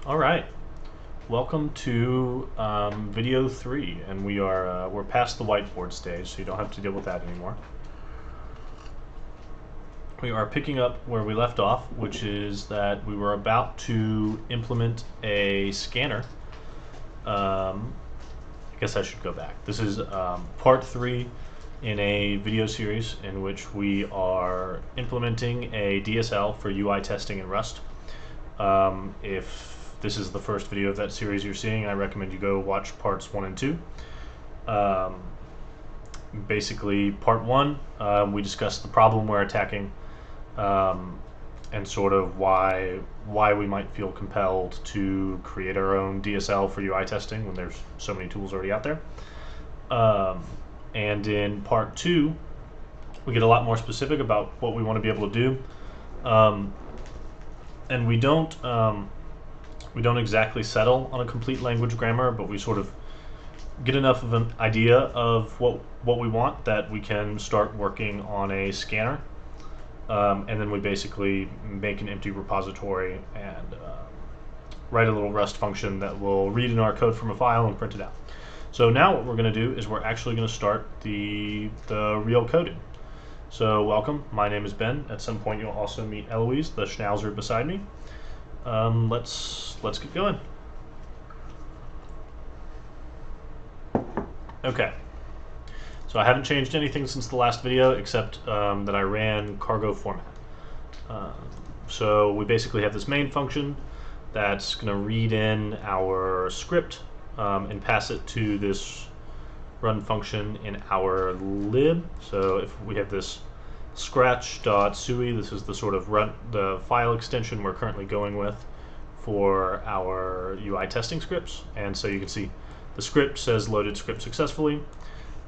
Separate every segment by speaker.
Speaker 1: All right, welcome to video 3, and we're past the whiteboard stage, so you don't have to deal with that anymore. We are picking up where we left off, which is that we were about to implement a scanner. I guess I should go back. This is part 3 in a video series in which we are implementing a DSL for UI testing in Rust. If this is the first video of that series you're seeing, I recommend you go watch parts 1 and 2. Basically, part 1, we discussed the problem we're attacking, and sort of why we might feel compelled to create our own DSL for UI testing when there's so many tools already out there. And in part 2, we get a lot more specific about what we want to be able to do. And we don't exactly settle on a complete language grammar, but we sort of get enough of an idea of what we want that we can start working on a scanner. And then we basically make an empty repository and write a little Rust function that will read in our code from a file and print it out. So now what we're going to do is we're actually going to start the real coding. So welcome, my name is Ben. At some point you'll also meet Eloise, the schnauzer beside me. Let's get going. Okay. So I haven't changed anything since the last video except that I ran cargo format. So we basically have this main function that's going to read in our script and pass it to this run function in our lib. So if we have this scratch.sui, this is the sort of the file extension we're currently going with for our UI testing scripts. And so you can see the script says loaded script successfully.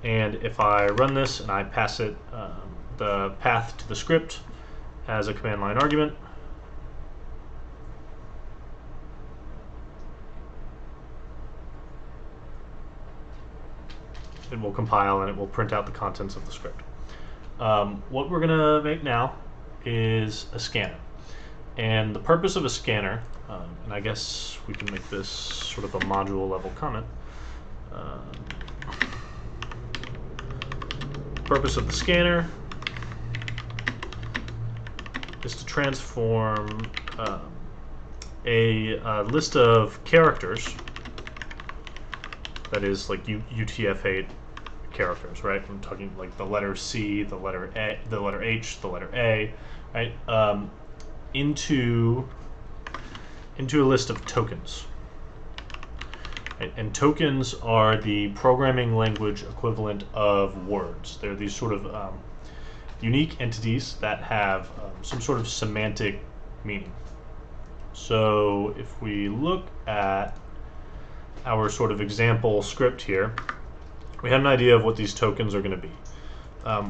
Speaker 1: And if I run this and I pass it the path to the script as a command line argument, it will compile and it will print out the contents of the script. What we're going to make now is a scanner. And the purpose of a scanner, and I guess we can make this sort of a module level comment. Purpose of the scanner is to transform a list of characters, that is like UTF-8 characters, right? I'm talking like the letter C, the letter A, the letter H, the letter A, right? Into a list of tokens. Right? And tokens are the programming language equivalent of words. They're these sort of unique entities that have some sort of semantic meaning. So if we look at our sort of example script here, we have an idea of what these tokens are going to be.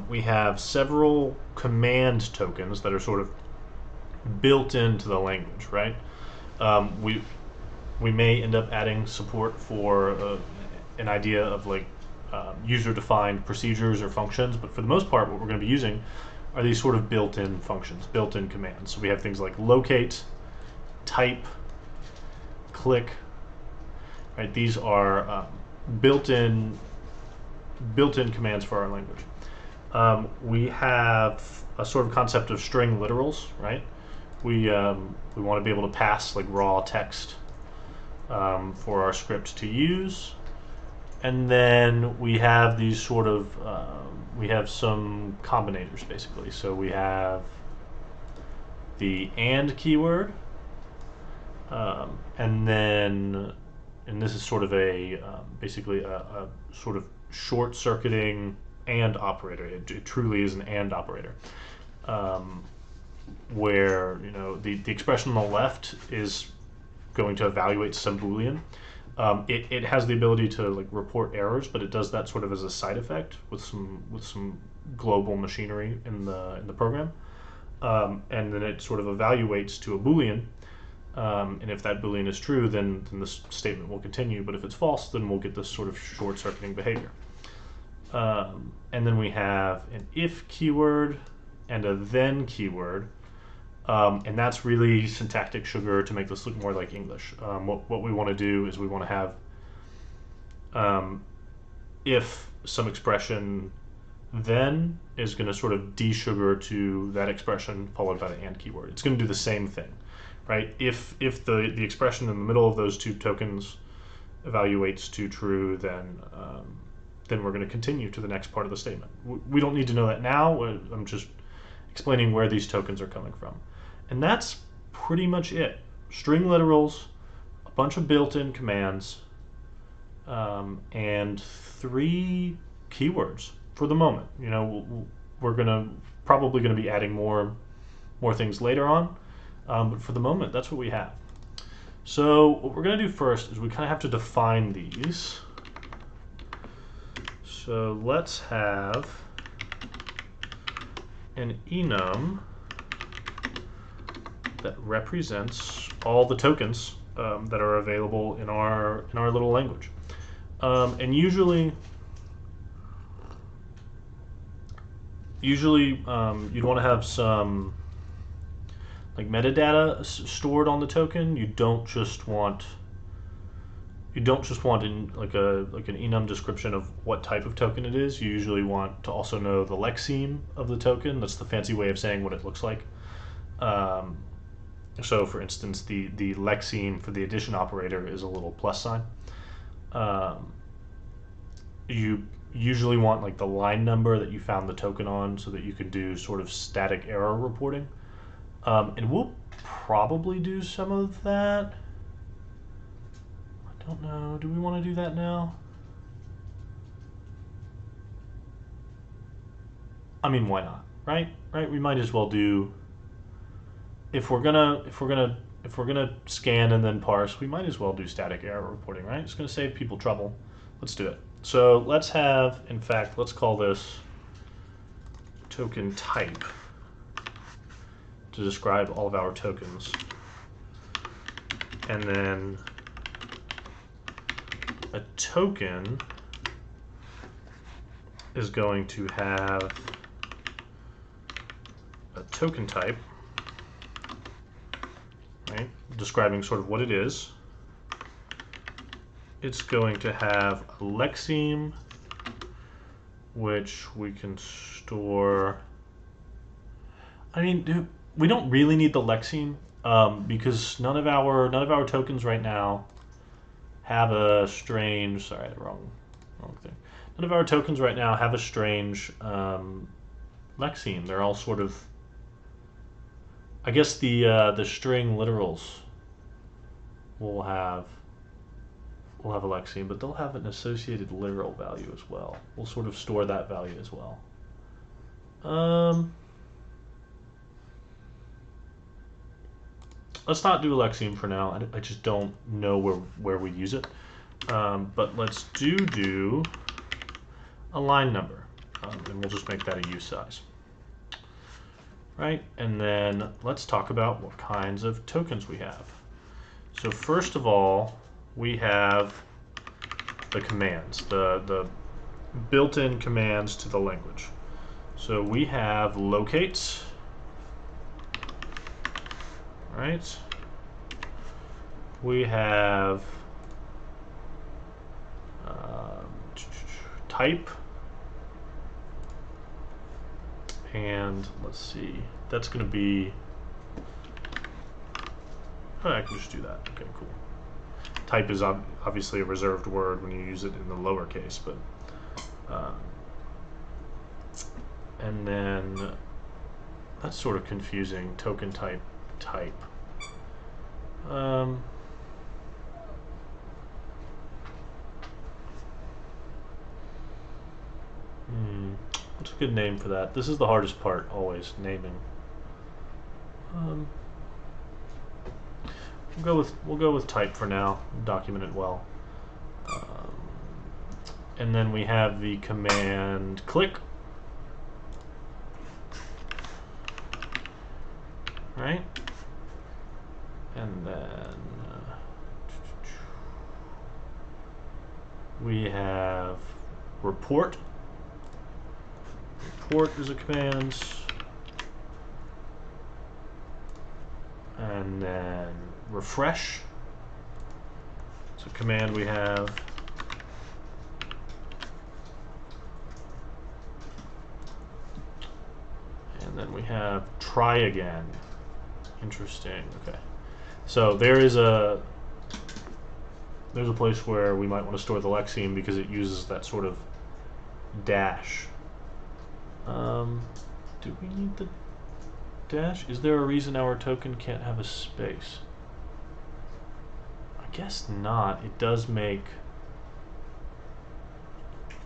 Speaker 1: We have several command tokens that are sort of built into the language, right? We may end up adding support for an idea of like user-defined procedures or functions, but for the most part, what we're going to be using are these sort of built-in functions, built-in commands. So we have things like locate, type, click. Right? These are built-in commands for our language. We have a sort of concept of string literals, right? We want to be able to pass like raw text for our script to use, and then we have these sort of we have some combinators basically. So we have the AND keyword, and this is sort of a basically a sort of short-circuiting AND operator. It truly is an AND operator, where the expression on the left is going to evaluate some Boolean. It has the ability to like report errors, but it does that sort of as a side effect with some global machinery in the program, and then it sort of evaluates to a Boolean. And if that Boolean is true, then this statement will continue. But if it's false, then we'll get this sort of short-circuiting behavior. And then we have an if keyword and a then keyword. And that's really syntactic sugar to make this look more like English. What we want to do is we want to have if some expression then is going to sort of de-sugar to that expression followed by the and keyword. It's going to do the same thing, right? If the expression in the middle of those two tokens evaluates to true, then we're going to continue to the next part of the statement. We don't need to know that now. I'm just explaining where these tokens are coming from. And that's pretty much it. String literals, a bunch of built-in commands, and 3 keywords for the moment. You know, we're probably gonna be adding more things later on, but for the moment, that's what we have. So what we're gonna do first is we kind of have to define these. So let's have an enum that represents all the tokens that are available in our little language. And usually you'd want to have some like metadata stored on the token. You don't just want like an enum description of what type of token it is. You usually want to also know the lexeme of the token. That's the fancy way of saying what it looks like. So for instance, the lexeme for the addition operator is a little plus sign. You usually want like the line number that you found the token on so that you can do sort of static error reporting. And we'll probably do some of that. I don't know, do we want to do that now? I mean, why not, right? Right, we might as well do, if we're gonna scan and then parse, we might as well do static error reporting, right? It's gonna save people trouble. Let's do it. So let's have, in fact, let's call this token type to describe all of our tokens. And then a token is going to have a token type, right? Describing sort of what it is. It's going to have a lexeme, which we can store. I mean, we don't really need the lexeme because none of our tokens right now have a strange. Sorry, wrong thing. None of our tokens right now have a strange lexeme. They're all sort of. I guess the string literals will have a lexeme, but they'll have an associated literal value as well. We'll sort of store that value as well. Let's not do a lexeme for now. I just don't know where we use it. But let's do a line number, and we'll just make that a usize. Right, and then let's talk about what kinds of tokens we have. So first of all, we have the commands, the built-in commands to the language. So we have locate, right? We have type, and let's see, that's going to be, oh, I can just do that. Okay, cool. Type is obviously a reserved word when you use it in the lowercase, but and then that's sort of confusing. Token type. What's a good name for that? This is the hardest part, always, naming. We'll go with type for now. Document it well. And then we have the command click. Right? And then we have report. Report is a command. and then refresh. It's a command we have. And then we have try again. Interesting. Okay. So there's a place where we might want to store the lexeme because it uses that sort of dash. Do we need the dash? Is there a reason our token can't have a space? I guess not. It does make...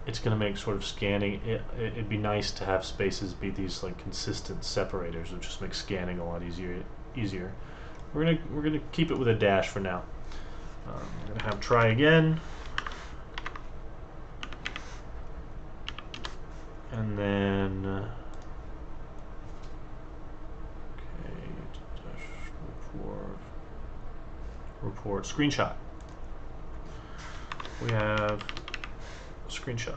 Speaker 1: It's going to make sort of scanning... It'd be nice to have spaces be these like consistent separators. It would just make scanning a lot easier. We're gonna keep it with a dash for now. We're gonna have try again. And then... report screenshot. We have a screenshot.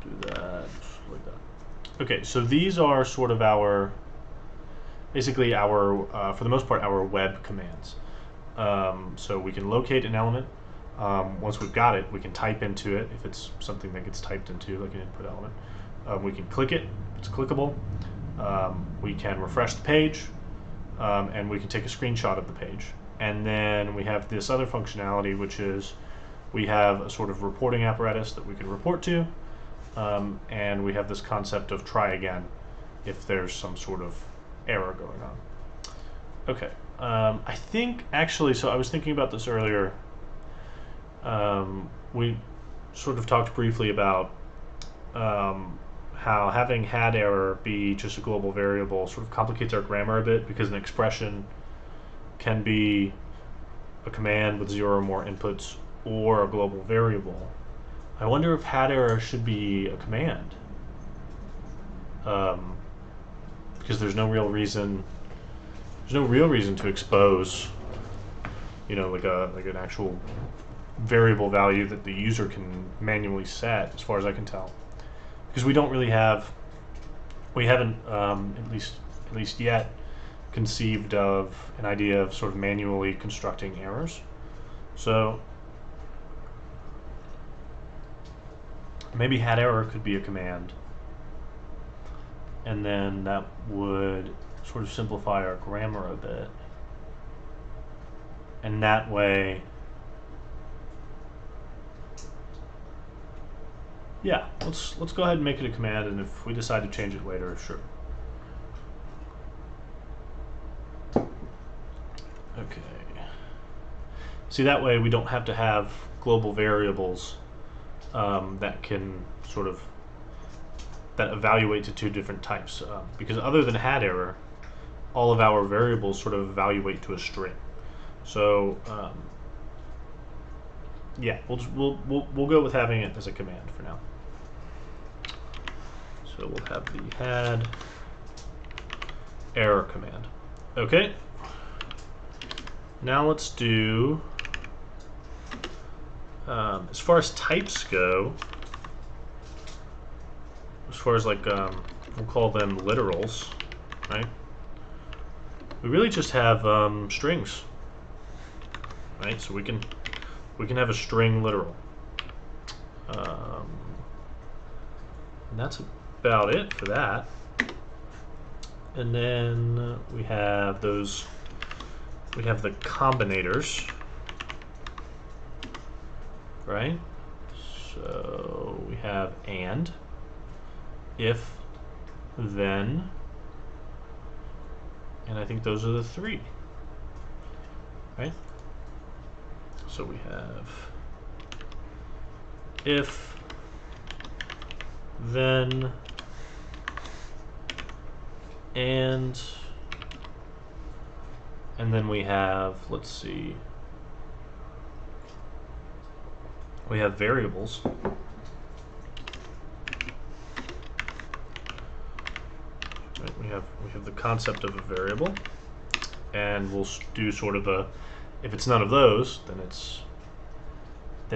Speaker 1: Do that like that. Okay, so these are sort of our, basically our, for the most part, our web commands. So we can locate an element. Once we've got it, we can type into it if it's something that gets typed into, like an input element. We can click it, it's clickable. We can refresh the page. And we can take a screenshot of the page. And then we have this other functionality, which is we have a sort of reporting apparatus that we can report to, and we have this concept of try again if there's some sort of error going on. Okay, I think actually, so I was thinking about this earlier. We sort of talked briefly about how having had error be just a global variable sort of complicates our grammar a bit, because an expression can be a command with 0 or more inputs or a global variable. I wonder if had error should be a command, because there's no real reason to expose, you know, like an actual variable value that the user can manually set, as far as I can tell. Because we don't really have, we haven't, at least yet, conceived of an idea of sort of manually constructing errors. So maybe had error could be a command, and then that would sort of simplify our grammar a bit. And that way, yeah, let's go ahead and make it a command, and if we decide to change it later, sure. Okay. See, that way we don't have to have global variables that can sort of evaluate to two different types, because other than had error, all of our variables sort of evaluate to a string. So yeah, we'll go with having it as a command for now. So we'll have the had error command. Okay. Now let's do, as far as types go, as far as like, we'll call them literals, right? We really just have strings, right? So we can have a string literal. And that's about it for that. And then we have those, we have the combinators, right? So we have and, if, then, and I think those are the three, right? So we have if, then, and then we have, let's see, we have variables. Right, we have the concept of a variable, and we'll do sort of a, if it's none of those, then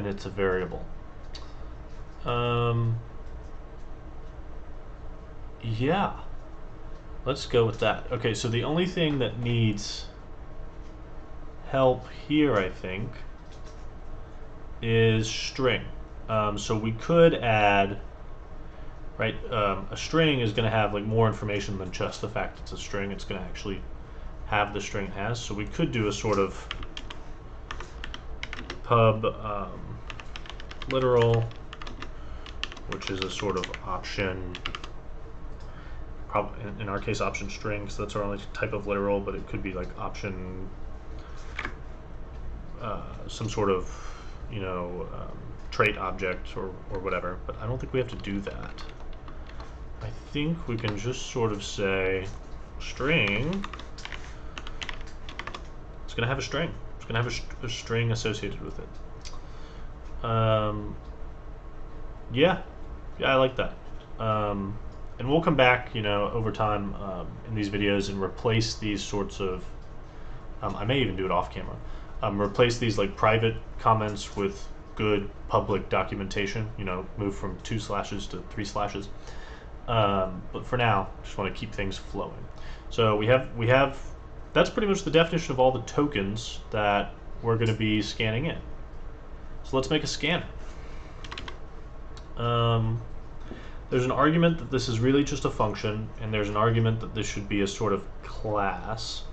Speaker 1: it's a variable. Yeah. let's go with that. Okay, so the only thing that needs help here, I think, is string. So we could add, right, a string is going to have like more information than just the fact it's a string. It's going to actually have the string it has. So we could do a sort of pub literal, which is a sort of option, in our case option string, because that's our only type of literal, but it could be like option some sort of, you know, trait object or whatever, but I don't think we have to do that. I think we can just sort of say string, it's going to have a string. It's going to have a string associated with it. Yeah, I like that. And we'll come back, you know, over time in these videos and replace these sorts of, I may even do it off camera, replace these like private comments with good public documentation, you know, move from 2 slashes to 3 slashes. But for now, just want to keep things flowing. So we have, that's pretty much the definition of all the tokens that we're going to be scanning in. So let's make a scanner. There's an argument that this is really just a function, and there's an argument that this should be a sort of class.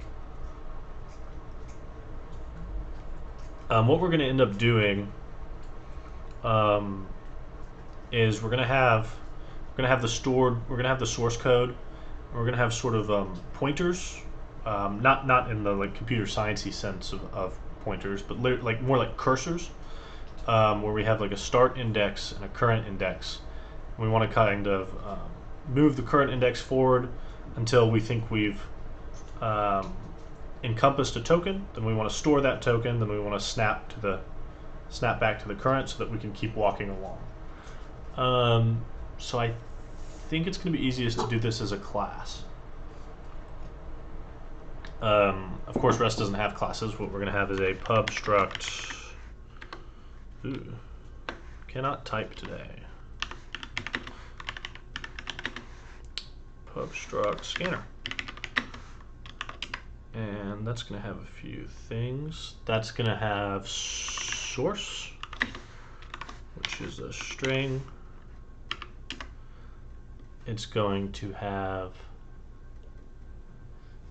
Speaker 1: What we're going to end up doing is we're going to have the source code, and we're going to have sort of pointers, not in the like computer sciencey sense of pointers, but like more like cursors, where we have like a start index and a current index. We want to kind of move the current index forward until we think we've encompassed a token. Then we want to store that token. Then we want to snap back to the current so that we can keep walking along. So I think it's going to be easiest to do this as a class. Of course, Rust doesn't have classes. What we're going to have is a pub struct. Ooh, cannot type today. Pub struct scanner. And that's going to have a few things. That's going to have source, which is a string. It's going to have,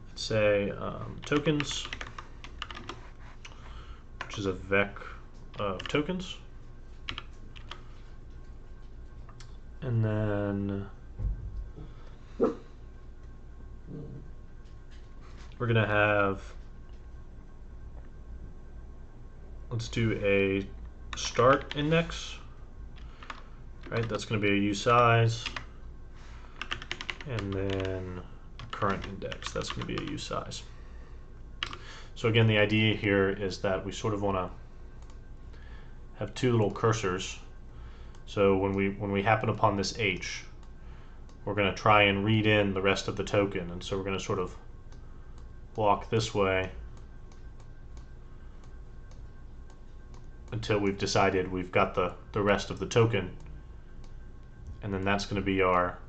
Speaker 1: let's say, tokens, which is a vec of tokens. And then we're going to have, let's do a start index, right? That's going to be a usize. And then current index, that's going to be a usize. So again, the idea here is that we sort of want to have 2 little cursors. So when we happen upon this H, we're going to try and read in the rest of the token. And so we're going to sort of walk this way until we've decided we've got the rest of the token. And then that's going to be our,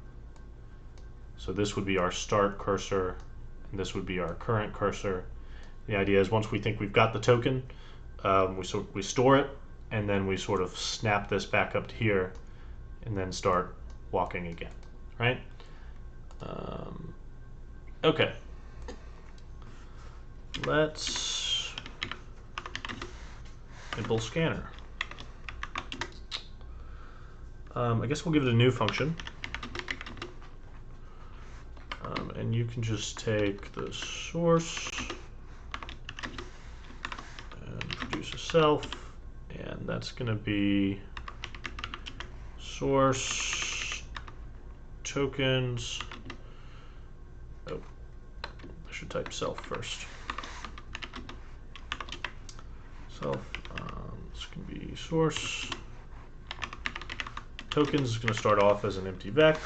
Speaker 1: so this would be our start cursor, and this would be our current cursor. The idea is once we think we've got the token, we store it, and then we sort of snap this back up to here, and then start walking again, right? Okay. Let's impl scanner. I guess we'll give it a new function. And you can just take the source and produce a self, and that's going to be source tokens. Oh, I should type self first. Self, this can be source tokens is going to start off as an empty vec.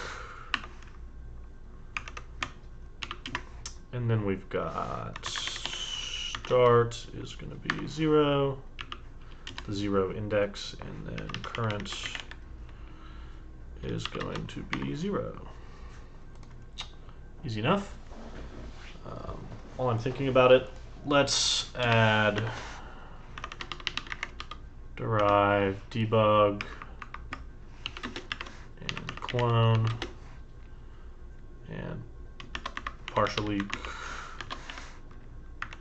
Speaker 1: And then we've got start is going to be 0, the 0 index, and then current is going to be 0. Easy enough. While I'm thinking about it, let's add derive, debug, and clone, and partial leak,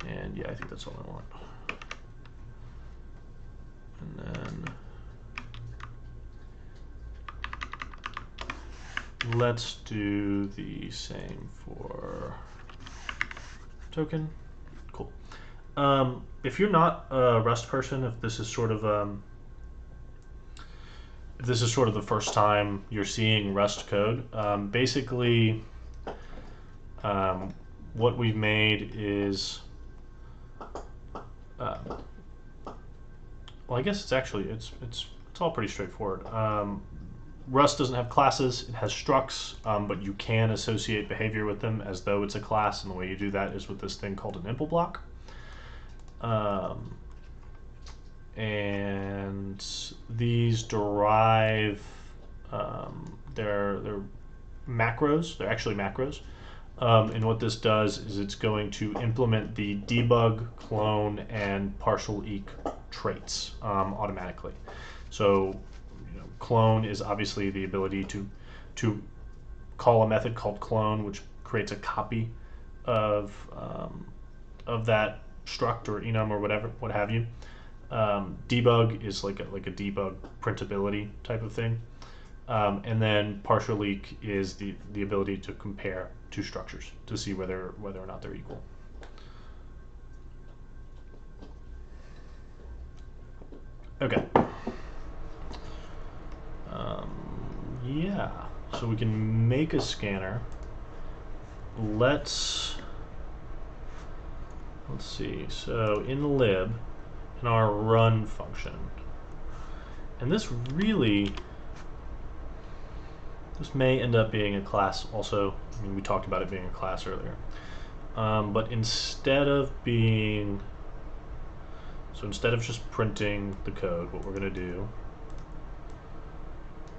Speaker 1: and yeah, I think that's all I want. And then let's do the same for token. Cool. If you're not a Rust person, if this is sort of the first time you're seeing Rust code, basically what we've made is well, I guess it's all pretty straightforward. Rust doesn't have classes, it has structs, but you can associate behavior with them as though it's a class, and the way you do that is with this thing called an impl block. And these derive, they're macros, they're actually macros. And what this does is it's going to implement the debug, clone, and partial eq traits automatically. So clone is obviously the ability to call a method called clone, which creates a copy of that struct or enum or whatever, what have you. Debug is like a debug printability type of thing. And then partial leak is the ability to compare two structures to see whether or not they're equal. Okay. Yeah, so we can make a scanner. Let's see, so in lib, in our run function, and this may end up being a class also. I mean, we talked about it being a class earlier. But instead of just printing the code, what we're going to do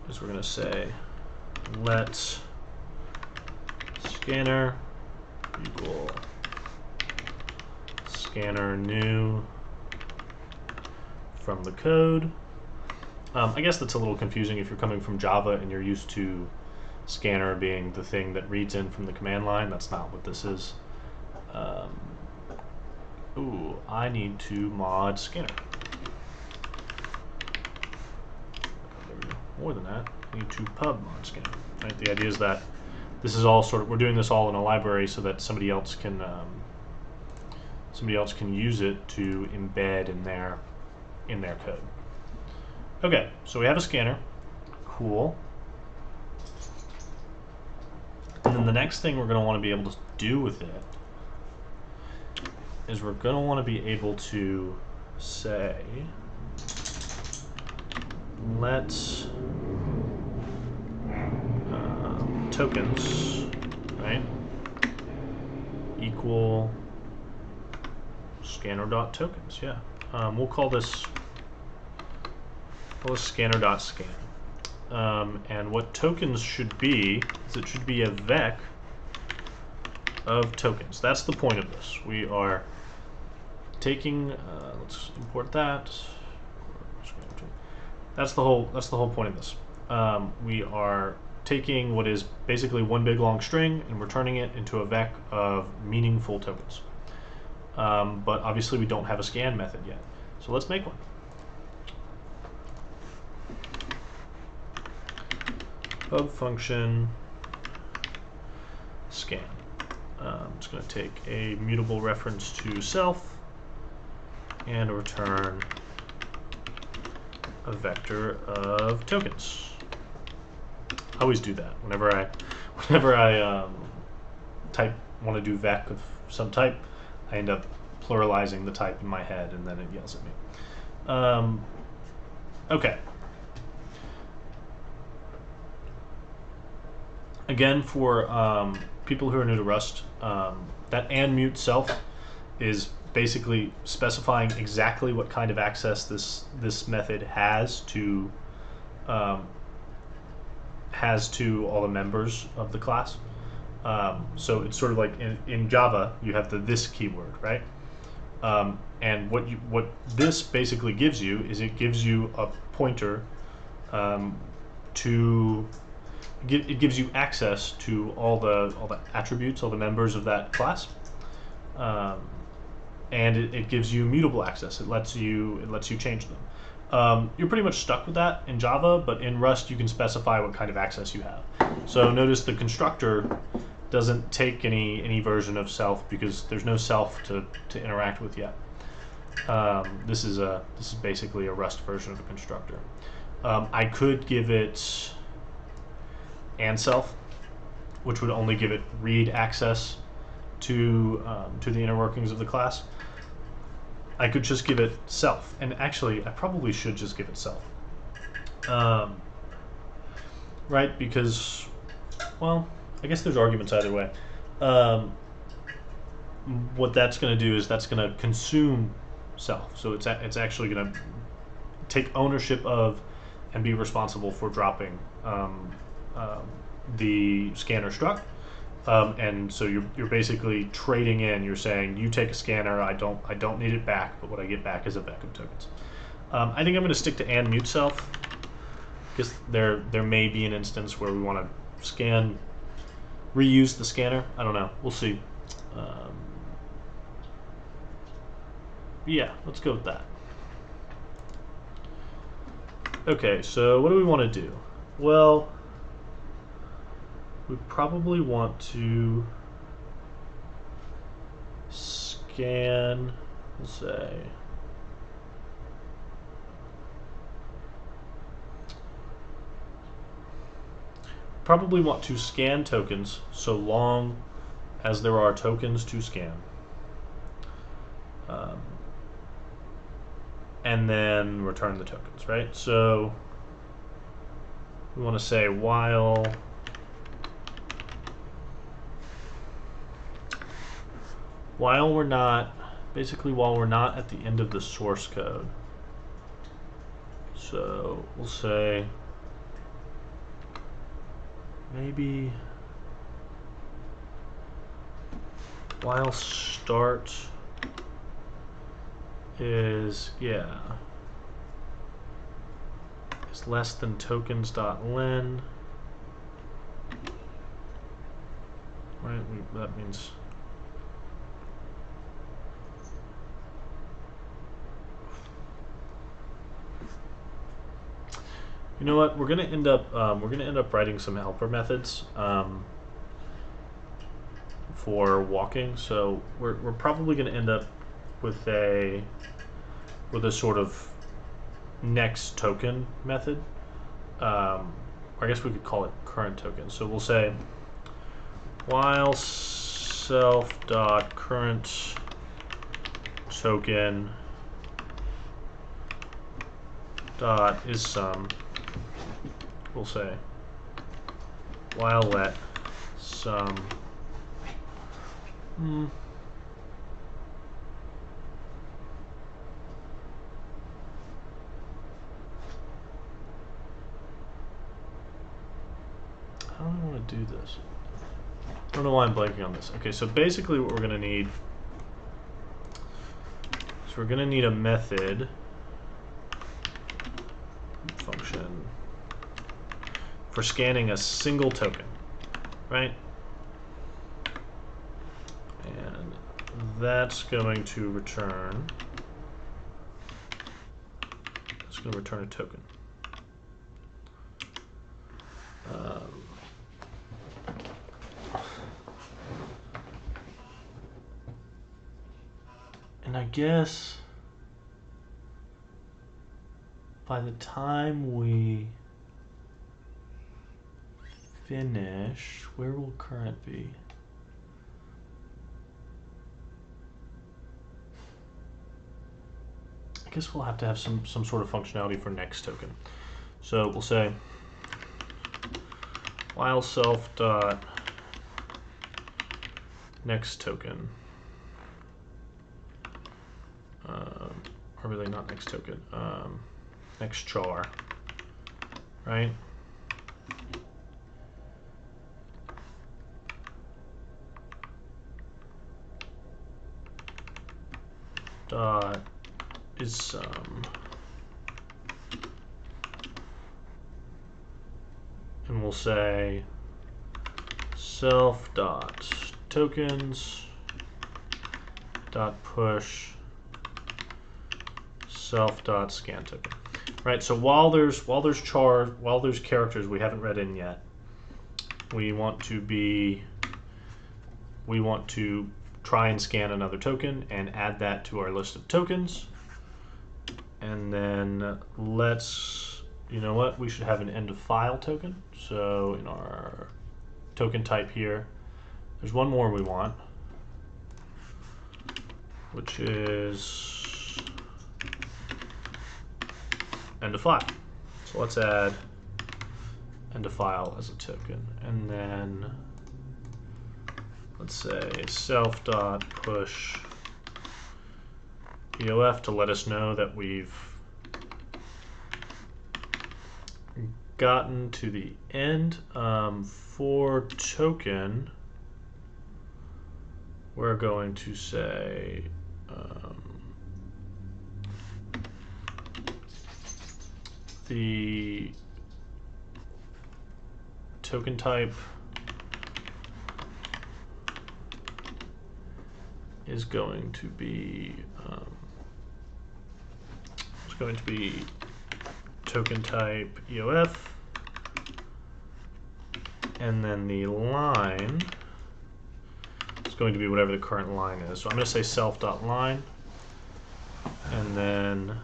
Speaker 1: is we're going to say let scanner equal scanner new from the code. I guess that's a little confusing if you're coming from Java and you're used to scanner being the thing that reads in from the command line. That's not what this is. Ooh, I need to mod scanner. More than that, I need to pub mod scanner. Right? The idea is that this is all we're doing this all in a library so that somebody else can use it to embed in their code. Okay, so we have a scanner. Cool. And then the next thing we're going to want to be able to do with it is we're going to want to be able to say, let's tokens, right, equal scanner.tokens. Yeah, we'll call this scanner.scan. And what tokens should be is it should be a vec of tokens. That's the point of this. We are taking, let's import that. That's the whole point of this. We are taking what is basically one big long string and we're turning it into a vec of meaningful tokens. But obviously we don't have a scan method yet. So let's make one. Pub function scan. I'm just going to take a mutable reference to self and return a vector of tokens. I always do that whenever I want to do vec of some type. I end up pluralizing the type in my head, and then it yells at me. Okay. Again, for people who are new to Rust, that and mute self is basically specifying exactly what kind of access this method has to all the members of the class. So it's sort of like in Java, you have the this keyword, right? And what this basically gives you is it gives you a pointer to it gives you access to all the attributes, all the members of that class, and it gives you mutable access. It lets you change them. You're pretty much stuck with that in Java, but in Rust you can specify what kind of access you have. So notice the constructor doesn't take any version of self because there's no self to interact with yet. This is basically a Rust version of a constructor. I could give it and self, which would only give it read access to the inner workings of the class. I could just give it self, and actually I probably should just give it self, right? Because, well, I guess there's arguments either way. What that's going to do is that's going to consume self, so it's actually going to take ownership of and be responsible for dropping the scanner struct. And so you're basically trading in. You're saying you take a scanner. I don't need it back, but what I get back is a vec of tokens. I think I'm going to stick to and mute self because there may be an instance where we want to reuse the scanner. I don't know. We'll see. Yeah, let's go with that. Okay, so what do we want to do? Well, we probably want to scan, we'll say, probably want to scan tokens so long as there are tokens to scan. And then return the tokens, right? So we want to say while we're not at the end of the source code. So we'll say maybe while start is less than tokens.len, right? That means you know what, we're gonna end up writing some helper methods for walking. So we're probably gonna end up with a sort of next token method. I guess we could call it current token. So we'll say while self.current token dot is some. We'll say while let some how do I want to do this? I don't know why I'm blanking on this. Okay, so basically what we're going to need is we're going to need a method function for scanning a single token, right? And that's going to return a token. And I guess by the time we finish, where will current be? I guess we'll have to have some sort of functionality for next token. So we'll say while self dot next token, or really not next token, next char, right? dot is sum, and we'll say self dot tokens dot push self dot scan token. Right. So while there's characters we haven't read in yet, we want to try and scan another token and add that to our list of tokens. And then you know what, we should have an end of file token. So in our token type here, there's one more we want, which is end of file. So let's add end of file as a token, and then let's say self.push EOF to let us know that we've gotten to the end. For token, we're going to say the token type is going to be token type EOF, and then the line is going to be whatever the current line is. So I'm going to say self.line, and then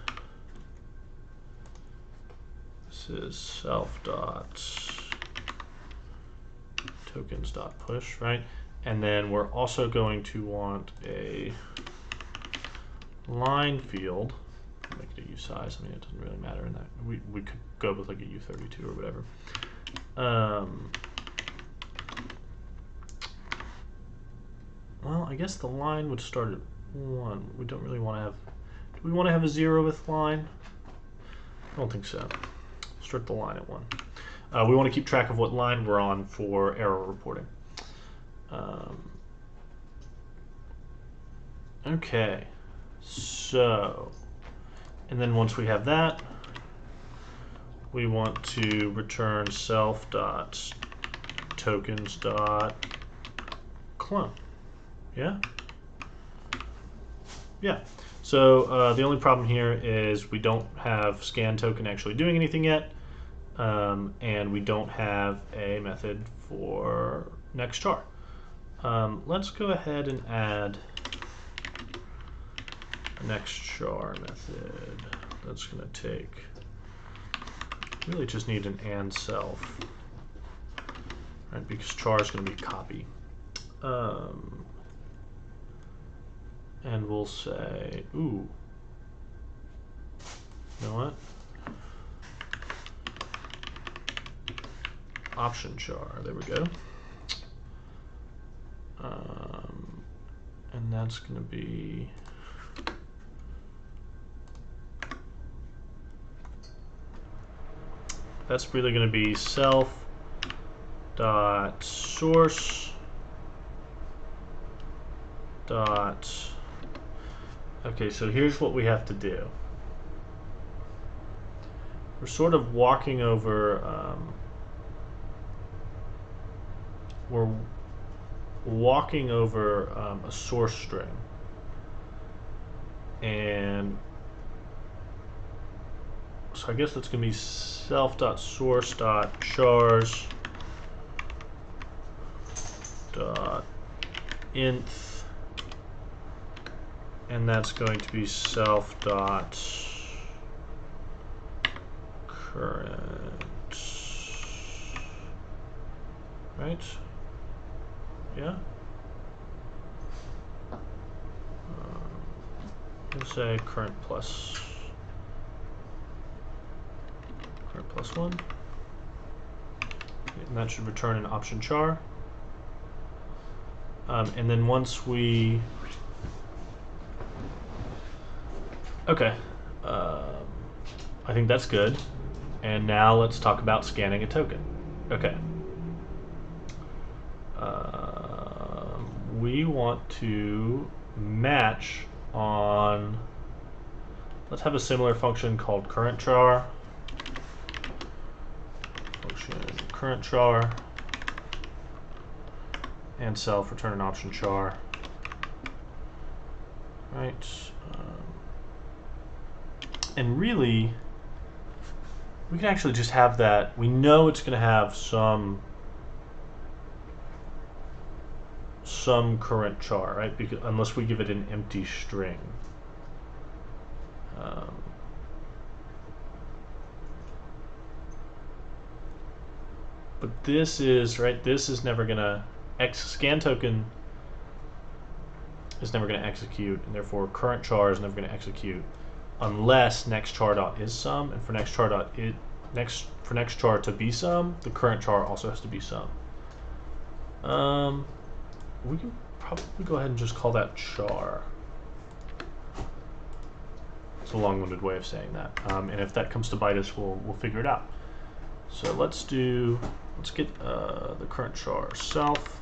Speaker 1: this is self.tokens.push, right? And then we're also going to want a line field. Make it a U size. I mean, it doesn't really matter in that. We could go with like a U32 or whatever. Well, I guess the line would start at 1. We don't really want to have. Do we want to have a 0th line? I don't think so. Start the line at 1. We want to keep track of what line we're on for error reporting. Okay, so, and then once we have that, we want to return self.tokens.clone. Yeah? Yeah. So the only problem here is we don't have scan token actually doing anything yet, and we don't have a method for next char. Let's go ahead and add a next char method. That's going to take, really just need an and self, right? Because char is going to be copy. And we'll say, ooh, you know what? Option char, there we go. And that's going to be really going to be self dot source dot. Okay, so here's what we have to do. We're sort of walking over. We're walking over a source string, and so I guess that's going to be self.source.chars.inth, and that's going to be self.current, right? Yeah. We'll say current plus 1, and that should return an option char. And then once we, okay, I think that's good. And now let's talk about scanning a token. Okay. We want to match on, let's have a similar function called current char. Function current char and self return an option char. Right. And really, we can actually just have that. We know it's going to have some current char, right? Because unless we give it an empty string. But this is, right, this is never going to, scan token is never going to execute, and therefore current char is never going to execute unless next char dot is sum, and for next char dot for next char to be sum, the current char also has to be sum. We can probably go ahead and just call that char. It's a long-winded way of saying that, and if that comes to bite us, we'll figure it out. So let's get the current char self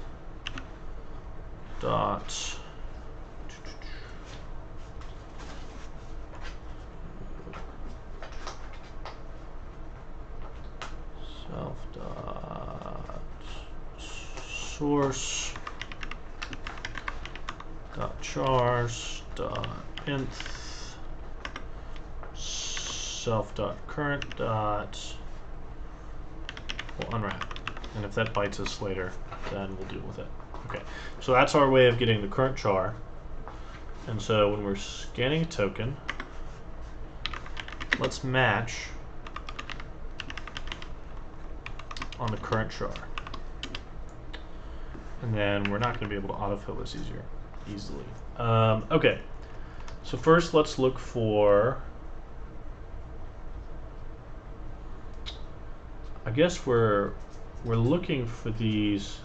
Speaker 1: dot self dot source dot chars dot nth self dot current dot, we'll unwrap, and if that bites us later, then we'll deal with it. Okay, so that's our way of getting the current char. And so when we're scanning a token, let's match on the current char. And then we're not going to be able to autofill this easily. Okay, so first let's look for, I guess we're looking for these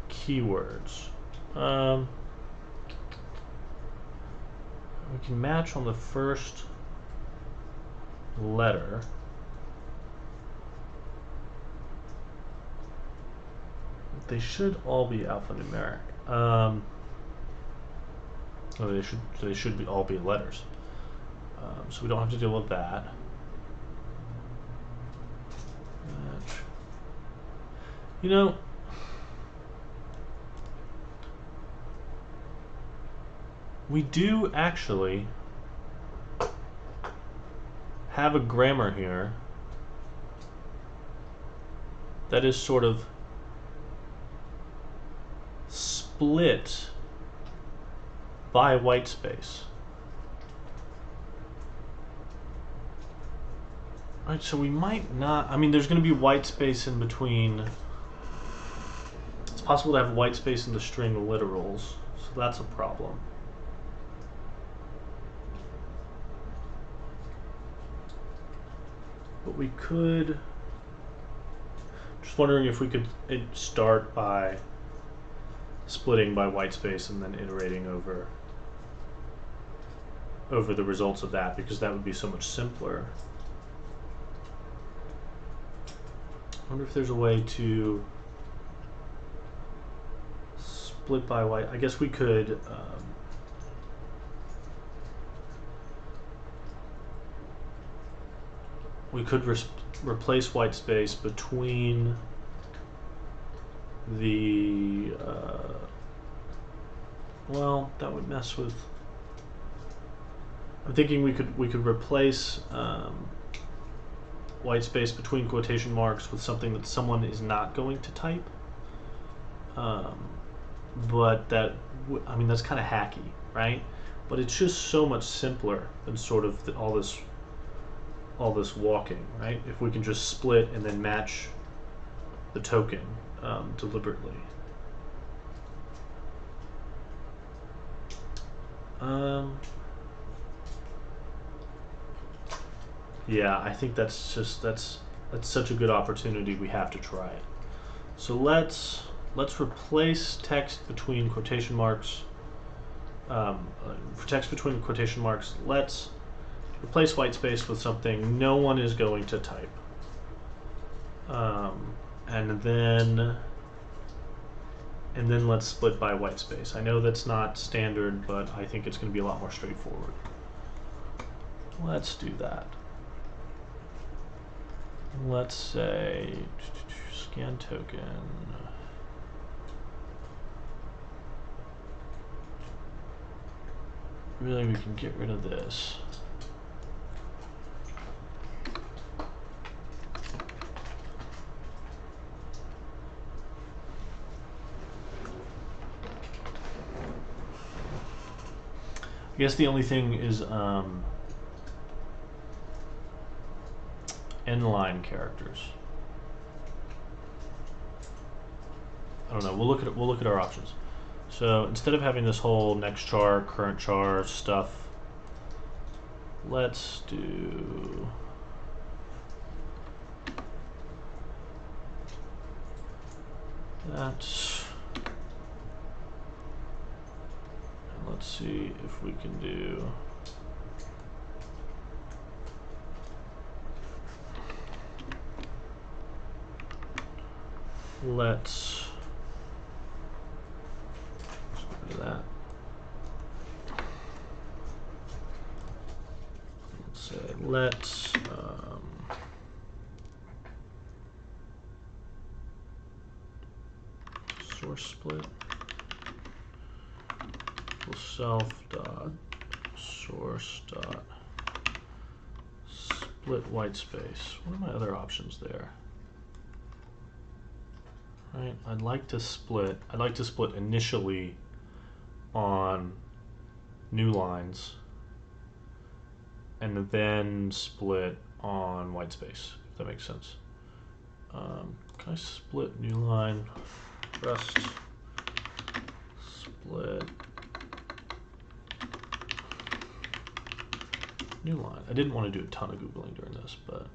Speaker 1: keywords. We can match on the first letter. They should all be alphanumeric. They should all be letters. So we don't have to deal with that. You know, we do actually have a grammar here that is sort of split by white space. Alright, so we might not, I mean, there's going to be white space in between. It's possible to have white space in the string literals, so that's a problem. But we could, just wondering if we could start by splitting by white space and then iterating over the results of that, because that would be so much simpler. I wonder if there's a way to split by white. I guess we could replace white space between the well, that would mess with, I'm thinking we could replace white space between quotation marks with something that someone is not going to type, but that, I mean, that's kind of hacky, right? But it's just so much simpler than sort of all this walking, right? If we can just split and then match the token deliberately. Yeah, I think that's such a good opportunity. We have to try it. So let's replace text between quotation marks. For text between quotation marks, let's replace white space with something no one is going to type. And and then let's split by white space. I know that's not standard, but I think it's going to be a lot more straightforward. Let's do that. Let's say scan token. Really, we can get rid of this. I guess the only thing is end-line characters. I don't know. We'll look at our options. So instead of having this whole next char, current char stuff, let's do that. And let's see if we can do let's do that. Let's say let's source split equals self dot source dot split white space. What are my other options there? Right, I'd like to split initially on new lines and then split on white space, if that makes sense. Can I split new line, rest, split new line? I didn't want to do a ton of Googling during this, but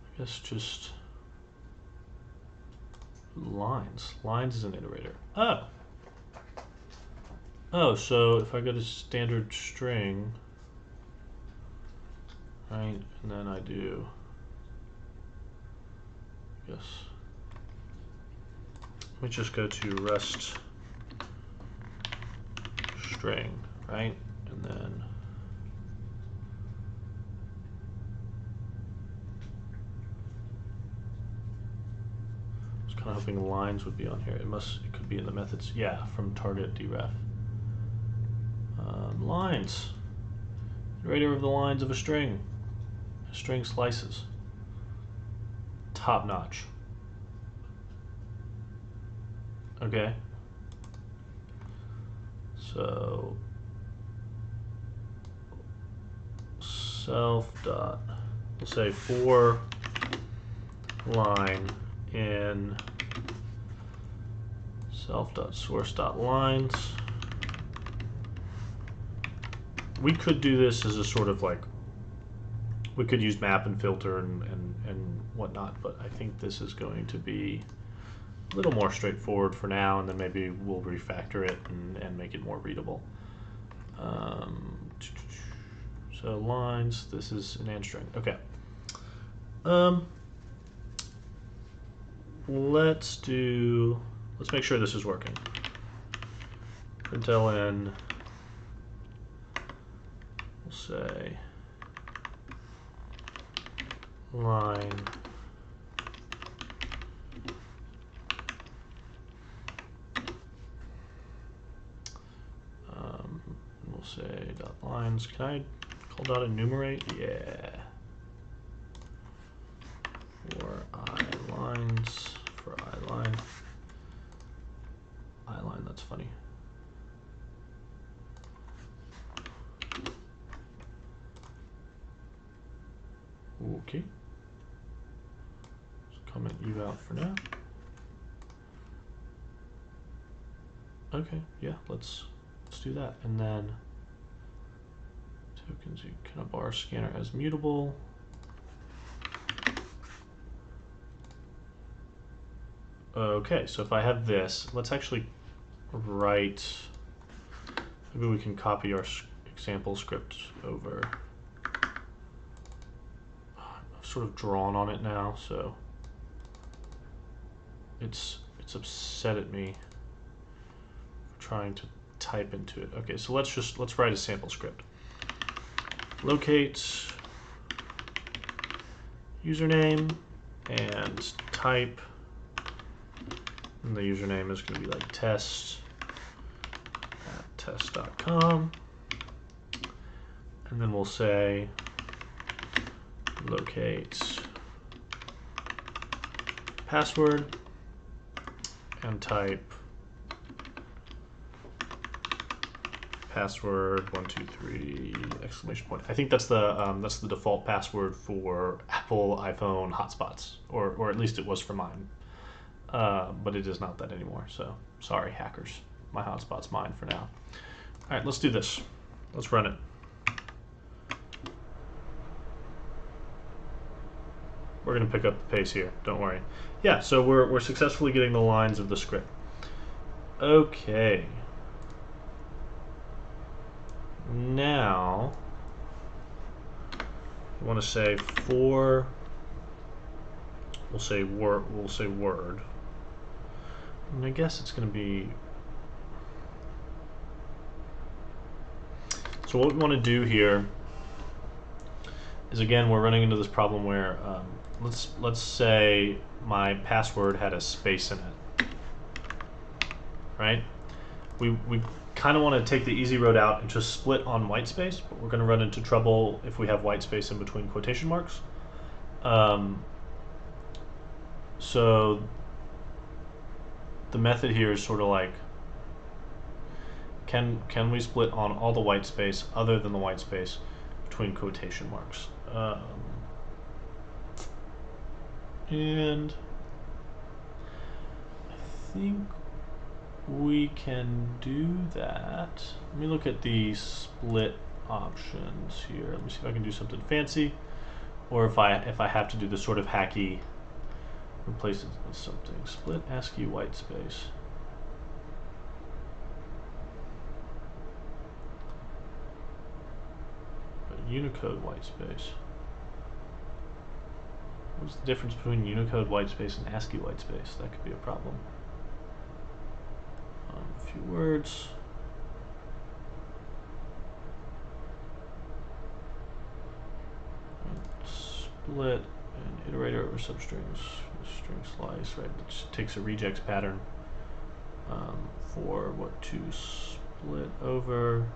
Speaker 1: I guess just lines. Lines is an iterator. Oh, so if I go to standard string, right, and then I do, yes, let me just go to rest string, right, and then kind of hoping lines would be on here. It could be in the methods. Yeah, from target deref. Lines. Iterator of the lines of a string. String slices. Top notch. Okay. So self dot, we'll say for line in self.source.lines. We could do this as a sort of like, we could use map and filter and whatnot, but I think this is going to be a little more straightforward for now, and then maybe we'll refactor it and make it more readable. So lines, this is an and string. Okay. Let's make sure this is working. Println, we'll say line we'll say dot lines. Can I call dot enumerate? Yeah. For I lines, for I line. I line, that's funny. Okay. Just comment you out for now. Okay, yeah, let's do that. And then tokens, you can a bar scanner as mutable. Okay, so if I have this, let's actually write, maybe we can copy our example script over. I've sort of drawn on it now, so it's upset at me for trying to type into it. Okay, so let's write a sample script. Locate username and type, and the username is going to be like test@test.com, and then we'll say locate password and type password 123 exclamation point. I think that's the default password for Apple iPhone hotspots, or at least it was for mine. But it is not that anymore. So sorry, hackers. My hotspot's mine for now. All right, let's do this. Let's run it. We're gonna pick up the pace here. Don't worry. Yeah. So we're successfully getting the lines of the script. Okay. Now, you want to say for, we'll say word, and I guess it's going to be, so what we want to do here is, again, we're running into this problem where, let's say my password had a space in it, right? We kind of want to take the easy road out and just split on white space, but we're going to run into trouble if we have white space in between quotation marks. So the method here is sort of like, can we split on all the white space other than the white space between quotation marks? And I think we can do that. Let me look at the split options here. Let me see if I can do something fancy, or if I have to do this sort of hacky, replace it with something. Split ASCII white space. But Unicode white space. What's the difference between Unicode white space and ASCII white space? That could be a problem. A few words. And split and iterator over substrings. String slice, right? Which takes a regex pattern for what to split over.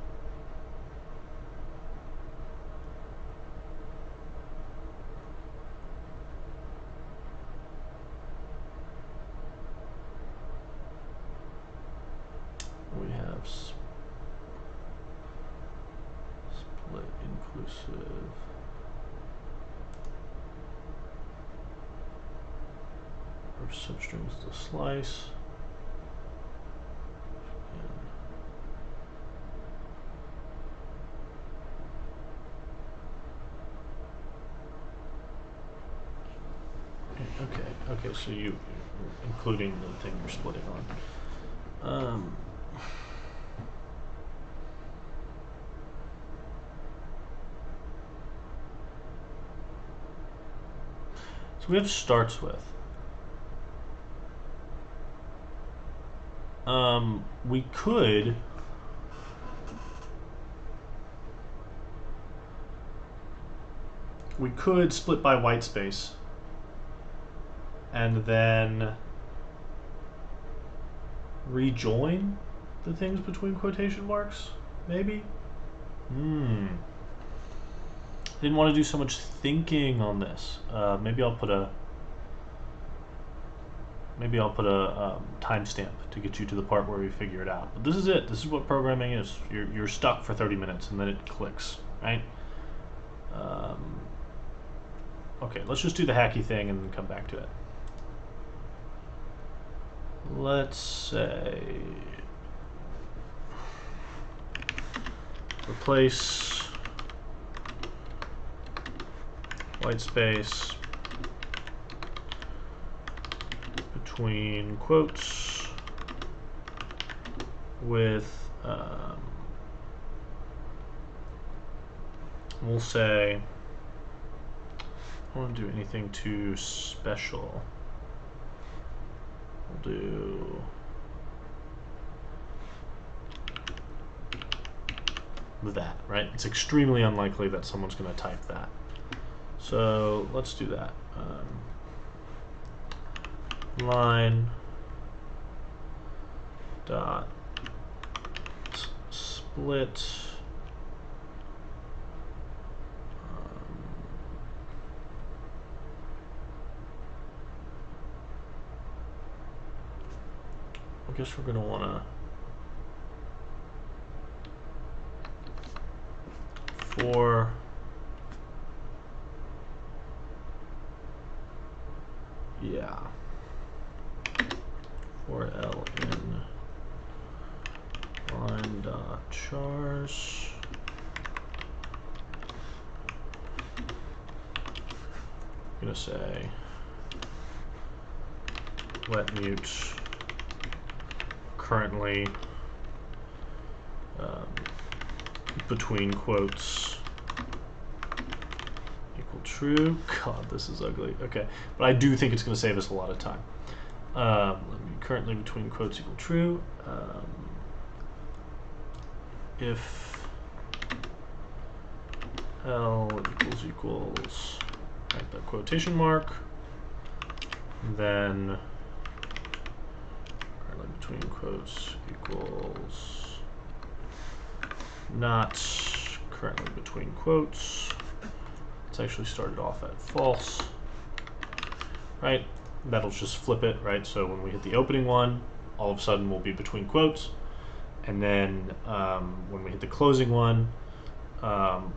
Speaker 1: We have split inclusive. Or substrings to slice. Okay, so you're including the thing you're splitting on. So we have starts with. We could split by white space and then rejoin the things between quotation marks, maybe? Didn't want to do so much thinking on this. Maybe I'll put a timestamp to get you to the part where we figure it out. But this is it. This is what programming is. You're stuck for 30 minutes and then it clicks, right? Okay, let's just do the hacky thing and then come back to it. Let's say replace white space between quotes with we'll say I don't want to do anything too special. we'll do that, right? It's extremely unlikely that someone's going to type that. So let's do that. Line dot split I guess we're going to want to for L in line dot chars. I'm going to say let mute currently between quotes equal true. God, this is ugly. Okay, but I do think it's going to save us a lot of time. Let me currently between quotes equal true. If L equals right, the quotation mark, then currently between quotes equals not currently between quotes. It's actually started off at false, right? That'll just flip it, right? So when we hit the opening one, all of a sudden we'll be between quotes, and then when we hit the closing one, all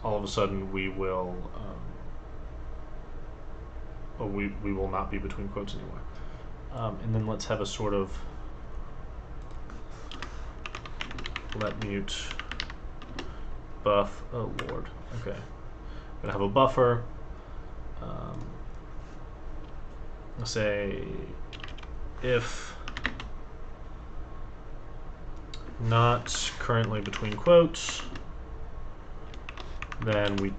Speaker 1: of a sudden we will we will not be between quotes anymore. And then let's have a sort of let mute buff. Oh Lord. Okay. I'm gonna have a buffer. Let's say if not currently between quotes, then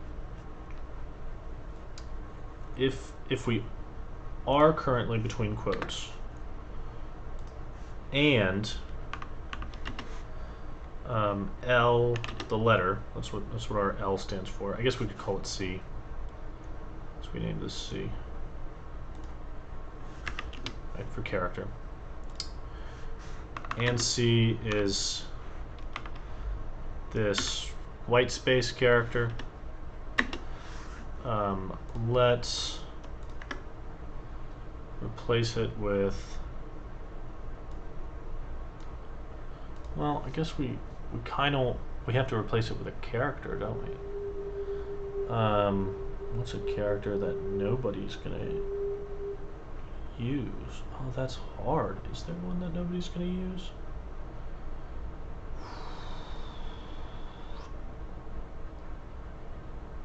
Speaker 1: if we are currently between quotes and L, the letter, that's what our L stands for. I guess we could call it C. So we name this C, right, for character. And C is this white space character. Let's replace it with, well, I guess we have to replace it with a character, don't we? What's a character that nobody's gonna use? Oh, that's hard. Is there one that nobody's gonna use?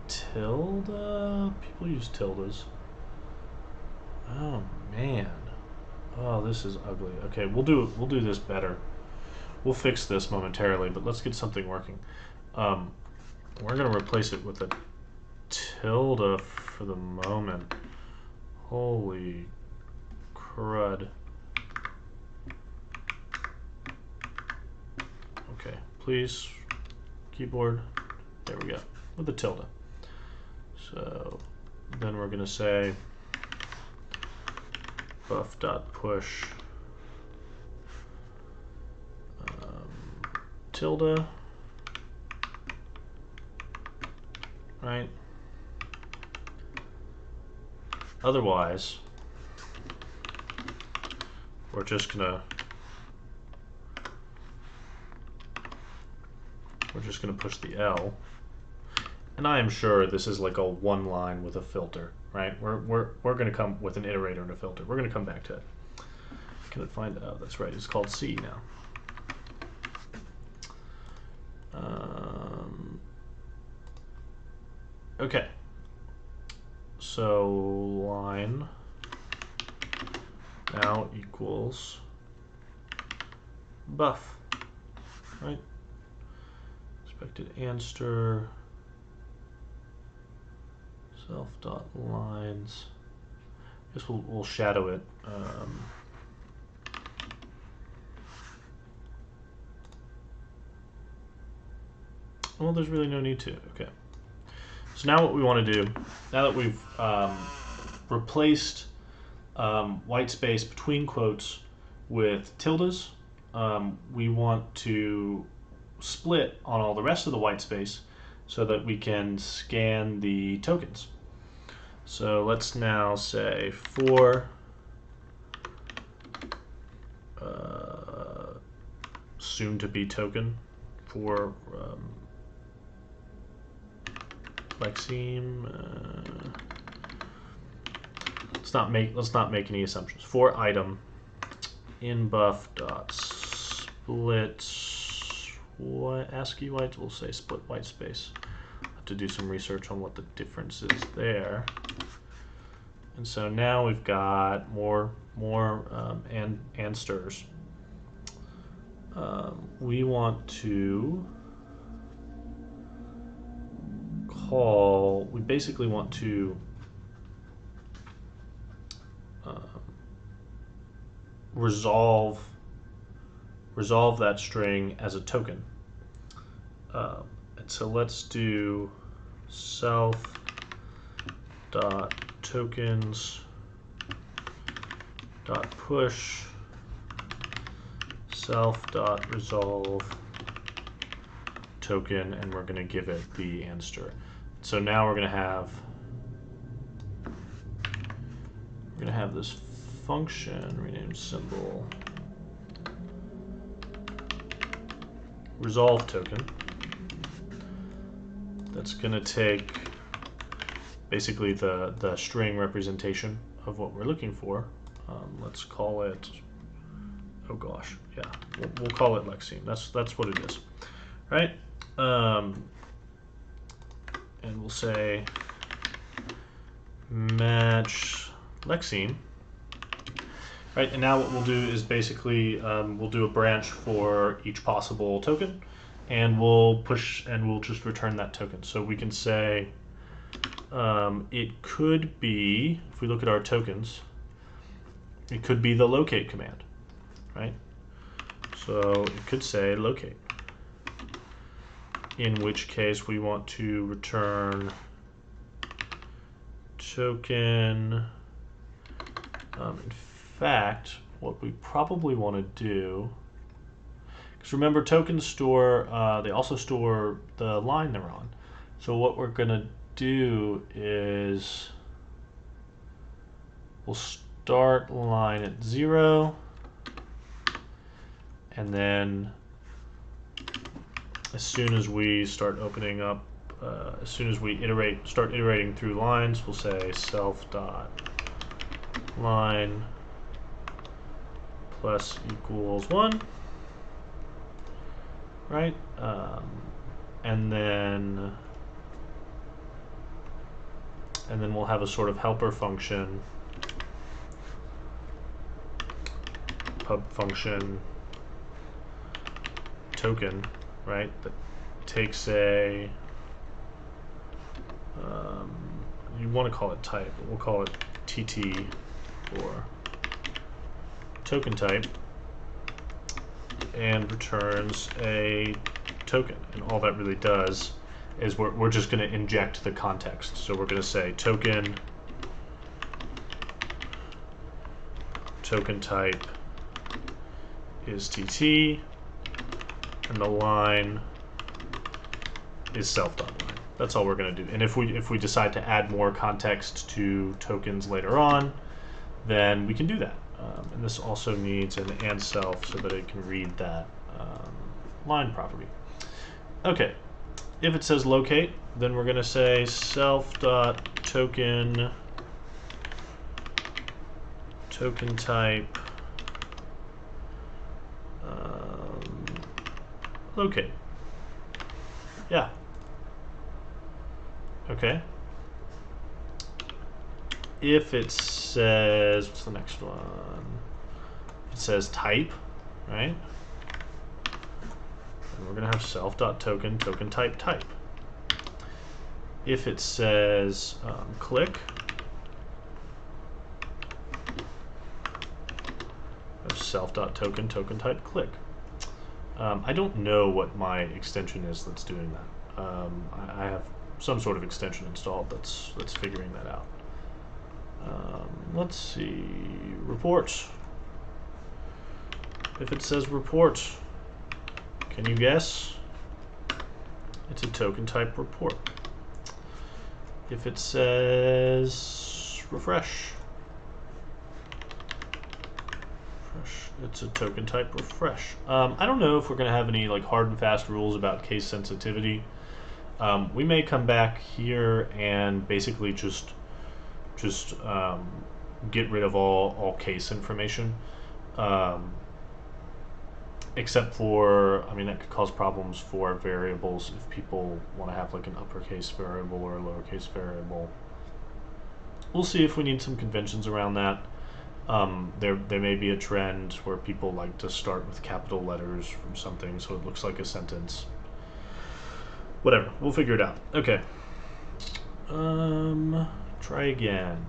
Speaker 1: Tilde? People use tildes. Oh man. Oh, this is ugly. Okay, we'll do this better. We'll fix this momentarily, but let's get something working. We're gonna replace it with a tilde for the moment. Holy crud. Okay, please, keyboard. There we go, with the tilde. So then we're gonna say buff.push tilde, right? Otherwise, we're just gonna push the L, and I am sure this is like a one line with a filter, right? We're gonna come with an iterator and a filter. We're gonna come back to it. Can it find? Oh, that's right. It's called C now. Okay. So line now equals buff, right? Expected answer self dot lines. guess we'll shadow it. Well, there's really no need to. Okay. So now what we want to do, now that we've replaced white space between quotes with tildes, we want to split on all the rest of the white space so that we can scan the tokens. So let's now say for soon to be token for Lexeme. Let's not make any assumptions. For item in buff dot split ASCII white, we'll say split white space. Have to do some research on what the difference is there. And so now we've got more and stirs. We want to call. We basically want to resolve that string as a token. And so let's do self dot tokens dot push self dot resolve token, and we're going to give it the answer. So now we're going to have this function renamed symbol resolve token that's going to take basically the string representation of what we're looking for. Let's call it, oh gosh, yeah, we'll call it Lexeme. That's what it is, right? And we'll say match Lexeme. Right, and now what we'll do is basically we'll do a branch for each possible token, and we'll push and we'll just return that token. So we can say it could be, if we look at our tokens, it could be the locate command, right? So it could say locate, in which case we want to return token. In fact, what we probably want to do, because remember tokens store, they also store the line they're on. So what we're going to do is we'll start line at 0, and then as soon as we start opening up, as soon as we start iterating through lines, we'll say self dot line plus equals 1, right? And then we'll have a sort of helper function, pub function token, right? That takes a, you want to call it type, but we'll call it TT for token type, and returns a token. And all that really does is we're just going to inject the context. So we're going to say token type is TT, and the line is self.line. That's all we're going to do. And if we decide to add more context to tokens later on, then we can do that. And this also needs an and self so that it can read that line property. Okay, if it says locate, then we're going to say self.token type locate. Yeah. Okay. If it says, what's the next one? If it says type, right? And we're going to have self.token type. If it says click, self.token token type click. I don't know what my extension is that's doing that. I have some sort of extension installed that's figuring that out. Let's see, report. If it says report, can you guess? It's a token type report. If it says refresh, it's a token type refresh. I don't know if we're going to have any like hard and fast rules about case sensitivity. We may come back here and basically just get rid of all case information, except for, I mean, that could cause problems for variables if people want to have like an uppercase variable or a lowercase variable. We'll see if we need some conventions around that. There may be a trend where people like to start with capital letters from something so it looks like a sentence. Whatever, we'll figure it out. Okay. Try again.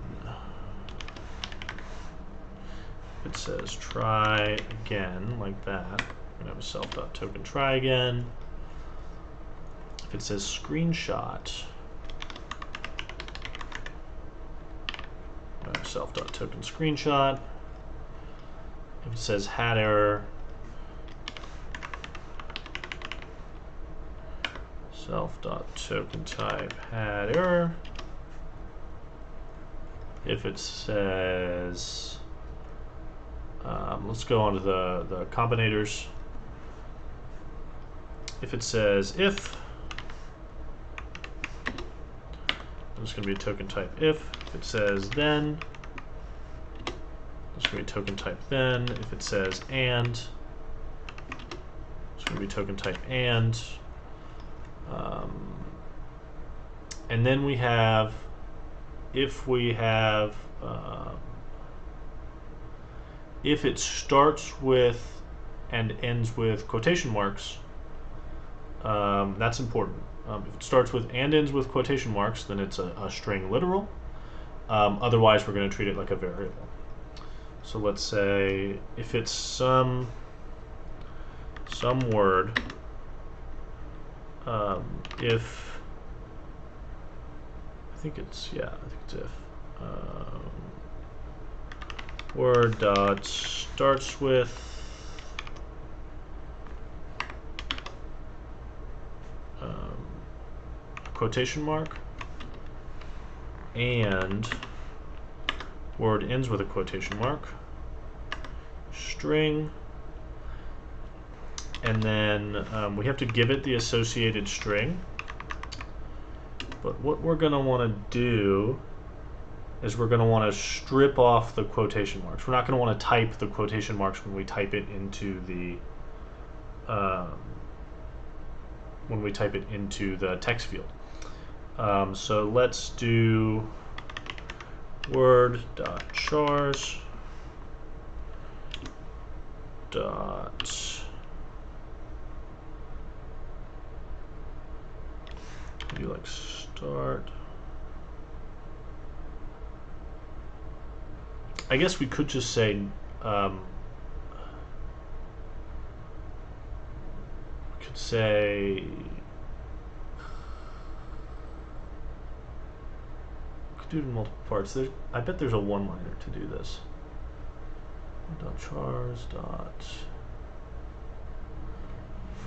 Speaker 1: It says try again, like that. We're gonna have a self.token try again. If it says screenshot, self.token screenshot. If it says had error, self.token type had error. If it says, let's go on to the combinators. If it says if, there's going to be a token type if. If it says then, there's going to be token type then. If it says and, there's going to be token type and. And then we have, if we have, if it starts with and ends with quotation marks, that's important. If it starts with and ends with quotation marks, then it's a string literal. Otherwise, we're going to treat it like a variable. So let's say if it's some word, if, I think it's if, word dot starts with quotation mark and word ends with a quotation mark, string, and then we have to give it the associated string. But what we're going to want to do is we're going to want to strip off the quotation marks. We're not going to want to type the quotation marks when we type it into the text field. So let's do word.chars dot you like start. I guess we could just say could do it in multiple parts. I bet there's a one-liner to do this. Chars dot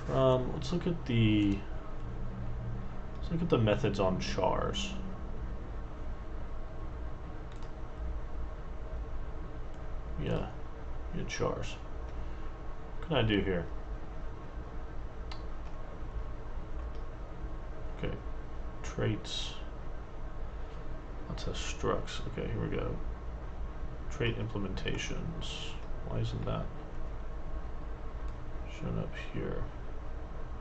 Speaker 1: from. Let's look at the methods on chars. Yeah, chars. What can I do here? Okay, traits. Let's have structs. Okay, here we go. Trait implementations. Why isn't that shown up here?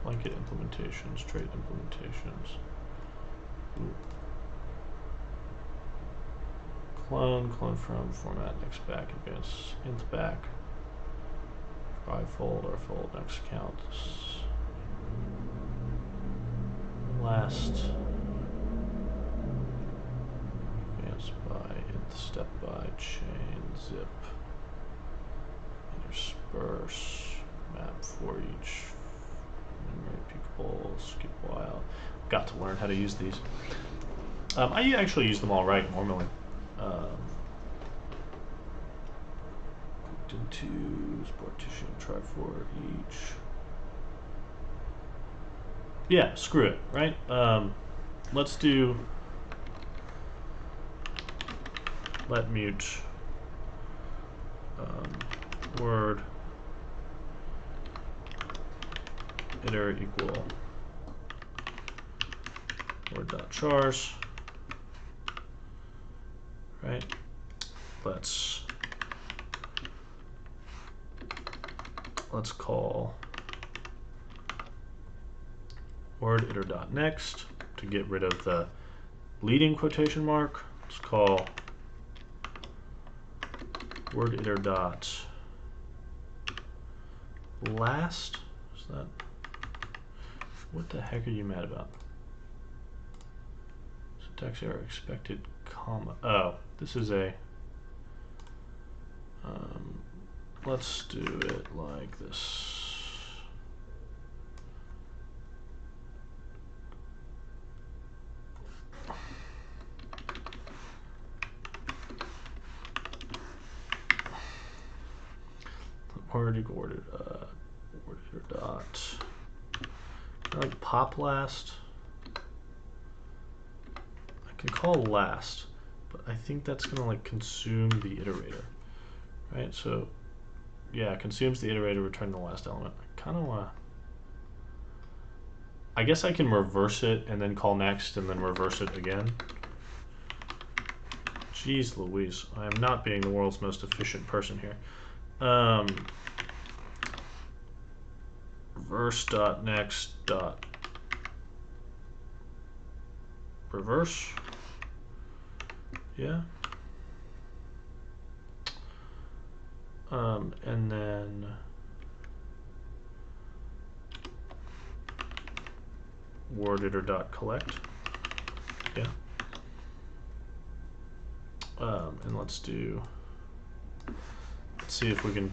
Speaker 1: Blanket implementations, trait implementations. Ooh. Clone from, format, next back, advance, nth back, fold, or fold, next count, last, advance by, nth step by, chain, zip, interspace. verse map for each memory peekable, skip while. Got to learn how to use these. I actually use them all right normally. Into partition, try for each. Yeah, screw it, right? Let's do let mute word iter equal word.chars, right? Let's call word iter.next to get rid of the leading quotation mark. Let's call word iter.last. Is that, what the heck are you mad about? Syntax error expected comma. Oh, this is a let's do it like this. Word equal word dot like pop last. I can call last, but I think that's gonna like consume the iterator, right? So yeah, consumes the iterator, return the last element. I kind of want to. I guess I can reverse it and then call next and then reverse it again. Jeez Louise, I am not being the world's most efficient person here. Reverse.next.reverse. Yeah. And then word iter.collect. Yeah. And let's see if we can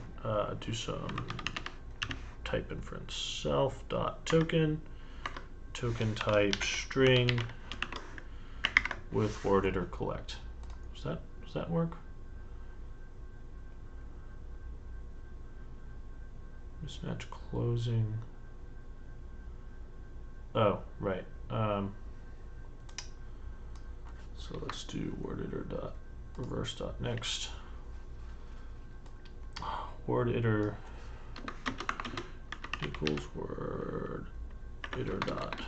Speaker 1: do some type inference. Self.token, token type string with word iter collect. Does that work? Mismatch closing. Oh, right. So let's do word iter.reverse.next. Word iter equals word iter dot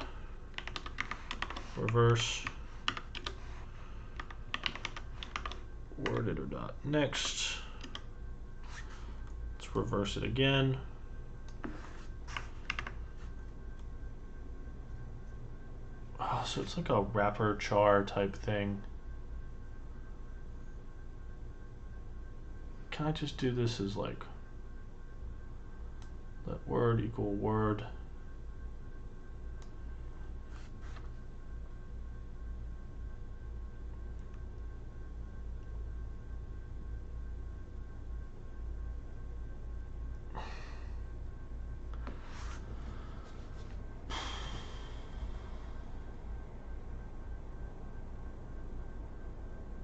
Speaker 1: reverse word iter dot next. Let's reverse it again. Oh, so it's like a wrapper char type thing. Can I just do this as like let word equal word?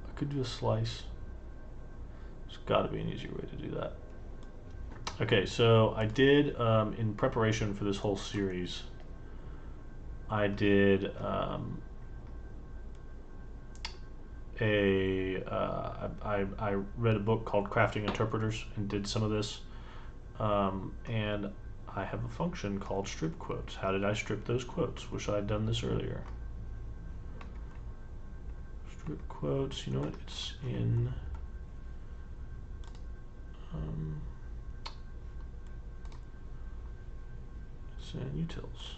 Speaker 1: I could do a slice. There's got to be an easier way to do that. Okay, so I did, in preparation for this whole series, I did I read a book called Crafting Interpreters and did some of this. And I have a function called strip quotes. How did I strip those quotes? Wish I had done this earlier. Strip quotes, you know what? It's in utils.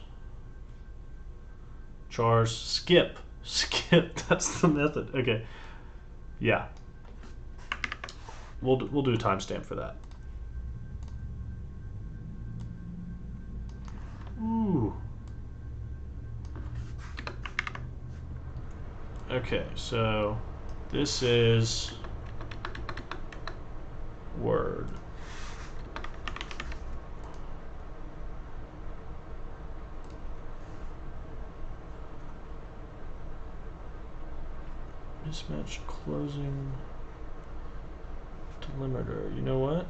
Speaker 1: Chars skip. That's the method. Okay. Yeah. We'll do a timestamp for that. Ooh. Okay, so this is word mismatch closing delimiter. You know what?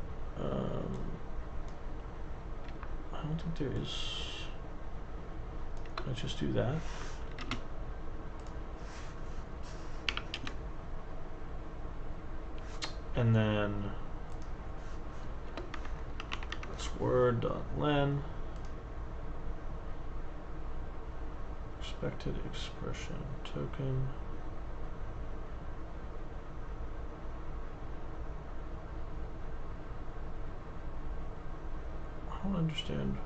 Speaker 1: I don't think there is. Let's just do that. And then it's word.len expected expression token. I don't understand.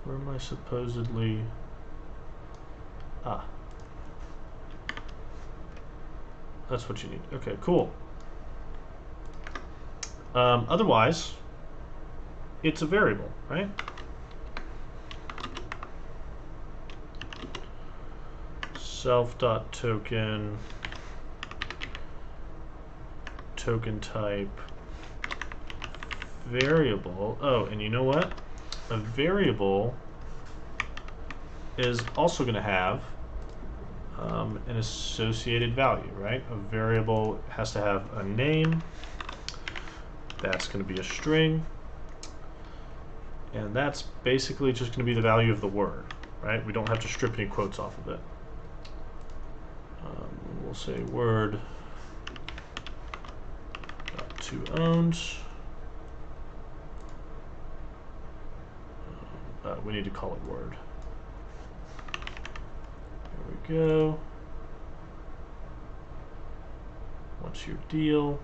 Speaker 1: Where am I supposedly? Ah. That's what you need. Okay, cool. Otherwise, it's a variable, right? Self.token, token type, variable. Oh, and you know what? A variable is also going to have an associated value, right? A variable has to have a name. That's going to be a string. And that's basically just going to be the value of the word, right? We don't have to strip any quotes off of it. We'll say word .toOwned. We need to call it word. There we go. What's your deal?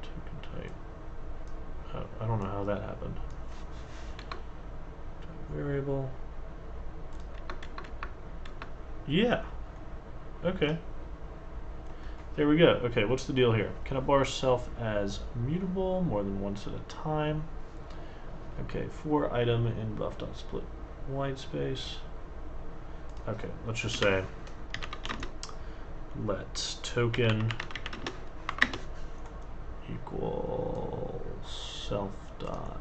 Speaker 1: Token type. I don't know how that happened. Variable. Yeah. Okay. There we go. Okay, what's the deal here? Can I bar self as mutable more than once at a time? Okay, for item in buff.split white space. Okay, let's just say let token equal self dot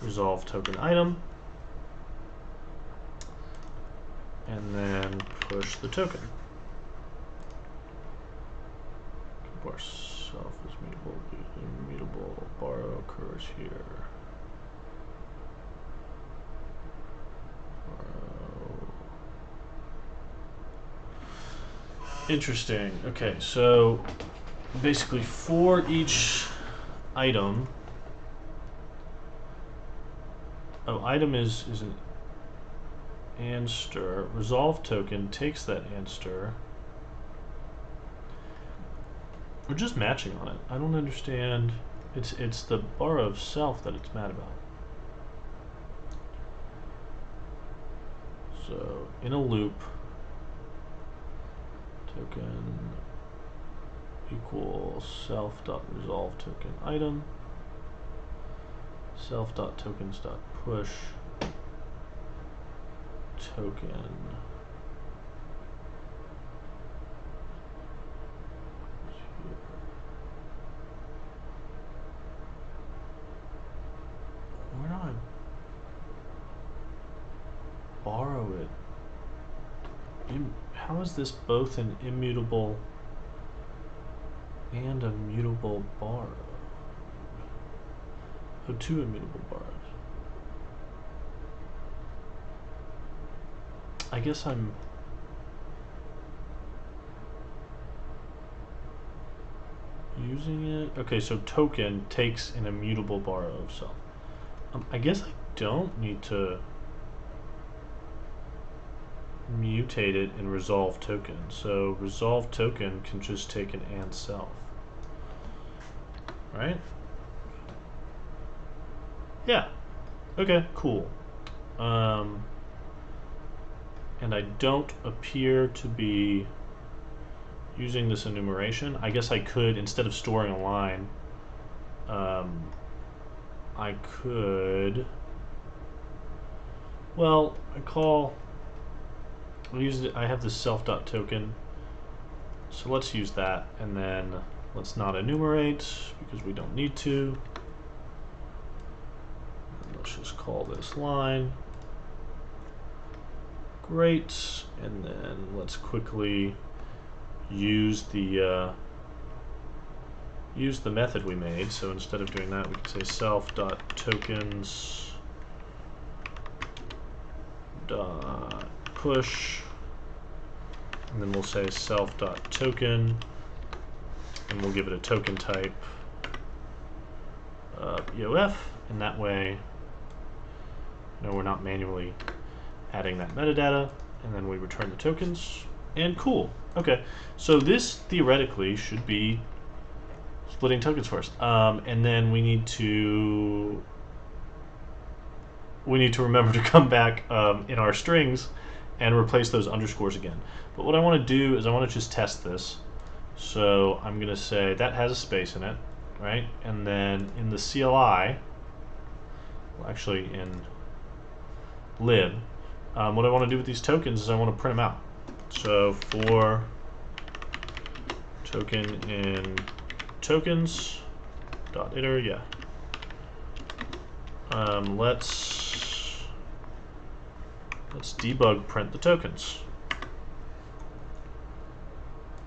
Speaker 1: resolve token item, and then push the token. Bar self is mutable, immutable, borrow occurs here. Interesting. Okay, so basically for each item, item is an answer. Resolve token takes that answer. We're just matching on it. I don't understand. It's the borrow of self that it's mad about. So in a loop, token equals self.resolve token item, self.tokens.push token where do I borrow it? How is this both an immutable and a mutable borrow? Oh, two immutable borrows. I guess I'm using it. Okay, so token takes an immutable borrow of self. I guess I don't need to mutate it in resolve token. So resolve token can just take an and self, right? Yeah. Okay, cool. And I don't appear to be using this enumeration. I guess I could, instead of storing a line, I could Well, I'll use it. I have this self.token, so let's use that, and then let's not enumerate because we don't need to. And let's just call this line. Great, and then let's quickly use the method we made. So instead of doing that, we can say self.tokens .push, and then we'll say self.token, and we'll give it a token type EOF, and that way, we're not manually adding that metadata, and then we return the tokens, and cool. Okay, so this theoretically should be splitting tokens for us, and then we need to remember to come back in our strings and replace those underscores again. But what I want to do is I want to just test this. So I'm going to say that has a space in it, right? And then in the CLI, well, actually in lib, what I want to do with these tokens is I want to print them out. So for token in tokens dot iter, yeah. Let's debug print the tokens.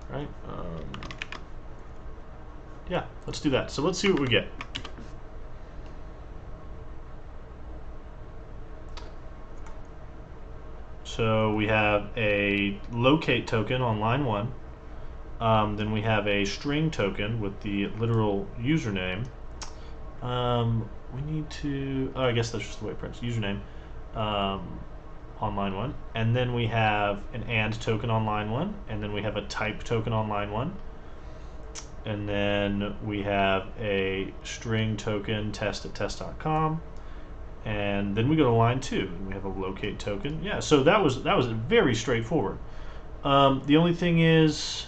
Speaker 1: Right? Yeah, let's do that. So let's see what we get. So we have a locate token on line 1. Then we have a string token with the literal username. We need to, I guess that's just the way it prints, username on line 1. And then we have an AND token on line 1. And then we have a type token on line 1. And then we have a string token test at test.com. And then we go to line 2 and we have a locate token. Yeah, so that was very straightforward. The only thing is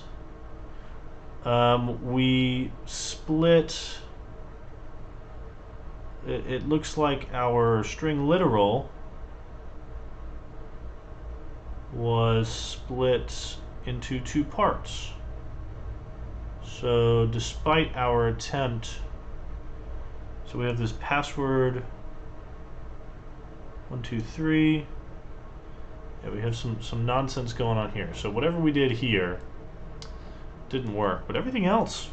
Speaker 1: we split. It looks like our string literal was split into 2 parts. So despite our attempt, so we have this password 123. Yeah, we have some nonsense going on here. So whatever we did here didn't work, but everything else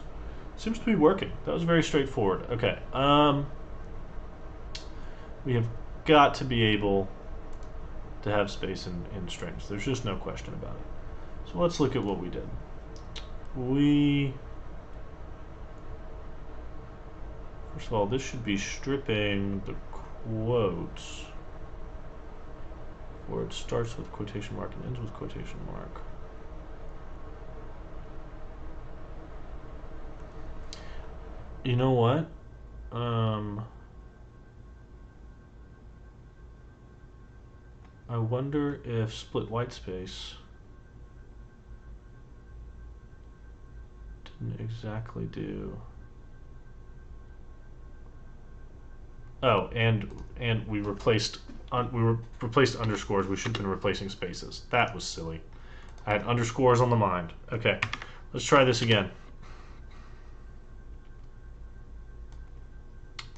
Speaker 1: seems to be working. That was very straightforward. Okay. We have got to be able to have space in strings. There's just no question about it. So let's look at what we did. First of all, this should be stripping the quotes where it starts with quotation mark and ends with quotation mark. You know what? I wonder if split white space didn't exactly do. Oh, and we replaced underscores. We should have been replacing spaces. That was silly. I had underscores on the mind. Okay, let's try this again.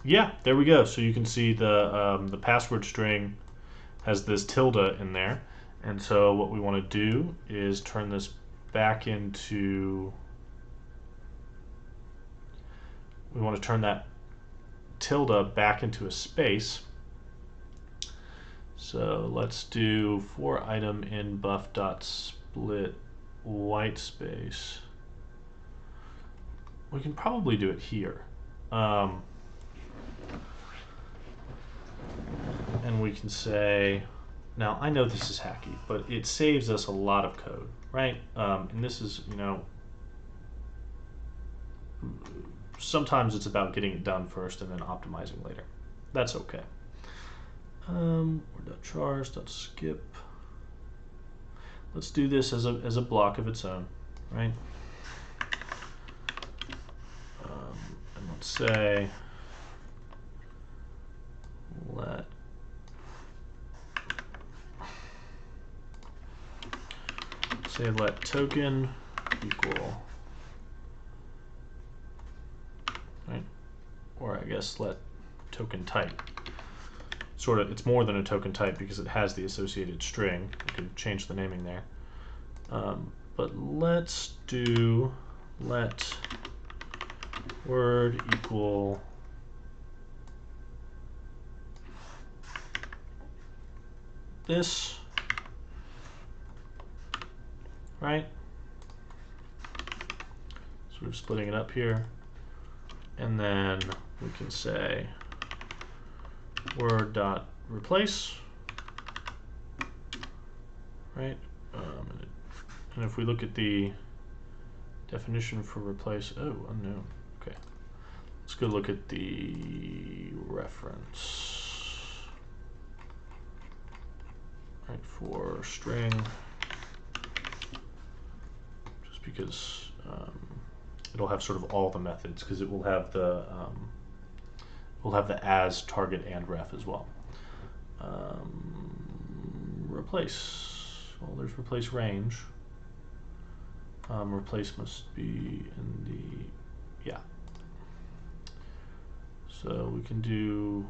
Speaker 1: Yeah, there we go. So you can see the password string has this tilde in there, and so what we want to do is turn this back into. We want to turn that tilde back into a space. So let's do for item in buff.split white space. We can probably do it here. And we can say, now I know this is hacky, but it saves us a lot of code, right? And this is, sometimes it's about getting it done first and then optimizing later. That's okay. Chars.skip. Let's do this as a block of its own, right? And let's say let say let token equal, right? Or I guess let token type. Sort of, it's more than a token type because it has the associated string. We can change the naming there. But let's do let word equal this, right? Sort of splitting it up here. And then we can say word dot replace, right? And if we look at the definition for replace, oh, unknown. Okay, let's go look at the reference, right, for string, just because it'll have sort of all the methods, because it will have the as, target, and ref as well. Replace, well, there's replace range. Replace must be in the, yeah. So we can do,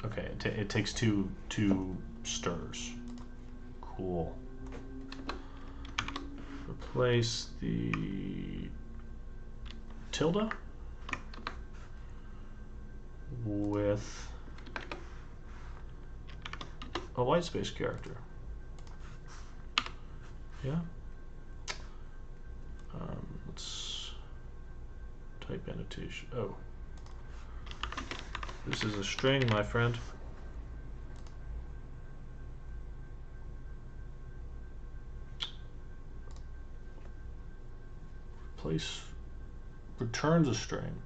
Speaker 1: okay, it takes two stirs. Cool. Replace the tilde with a white space character. Yeah. Let's type annotation. Oh, this is a string, my friend. Replace returns a string.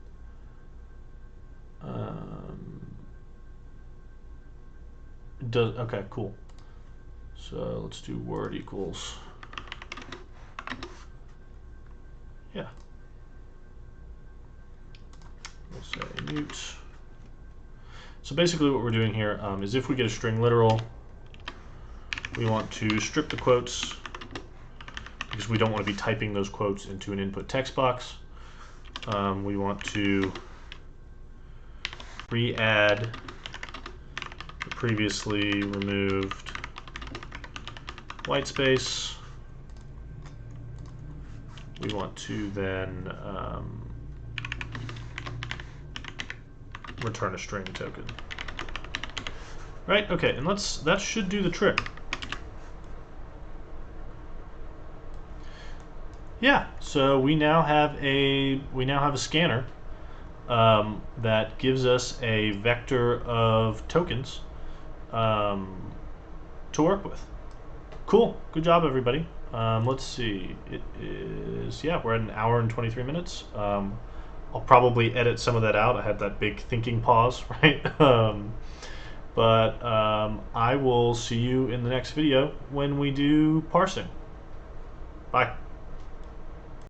Speaker 1: Does, okay, cool. So let's do word equals, yeah. We'll say mute. So basically what we're doing here is if we get a string literal, we want to strip the quotes because we don't want to be typing those quotes into an input text box. We want to re-add the previously removed white space. We want to then return a string token. Right, okay, and that should do the trick. Yeah, so we now have a scanner that gives us a vector of tokens to work with. Cool, good job everybody. Let's see, it is, yeah, we're at 1 hour and 23 minutes. I'll probably edit some of that out. I had that big thinking pause, right? But I will see you in the next video when we do parsing. Bye.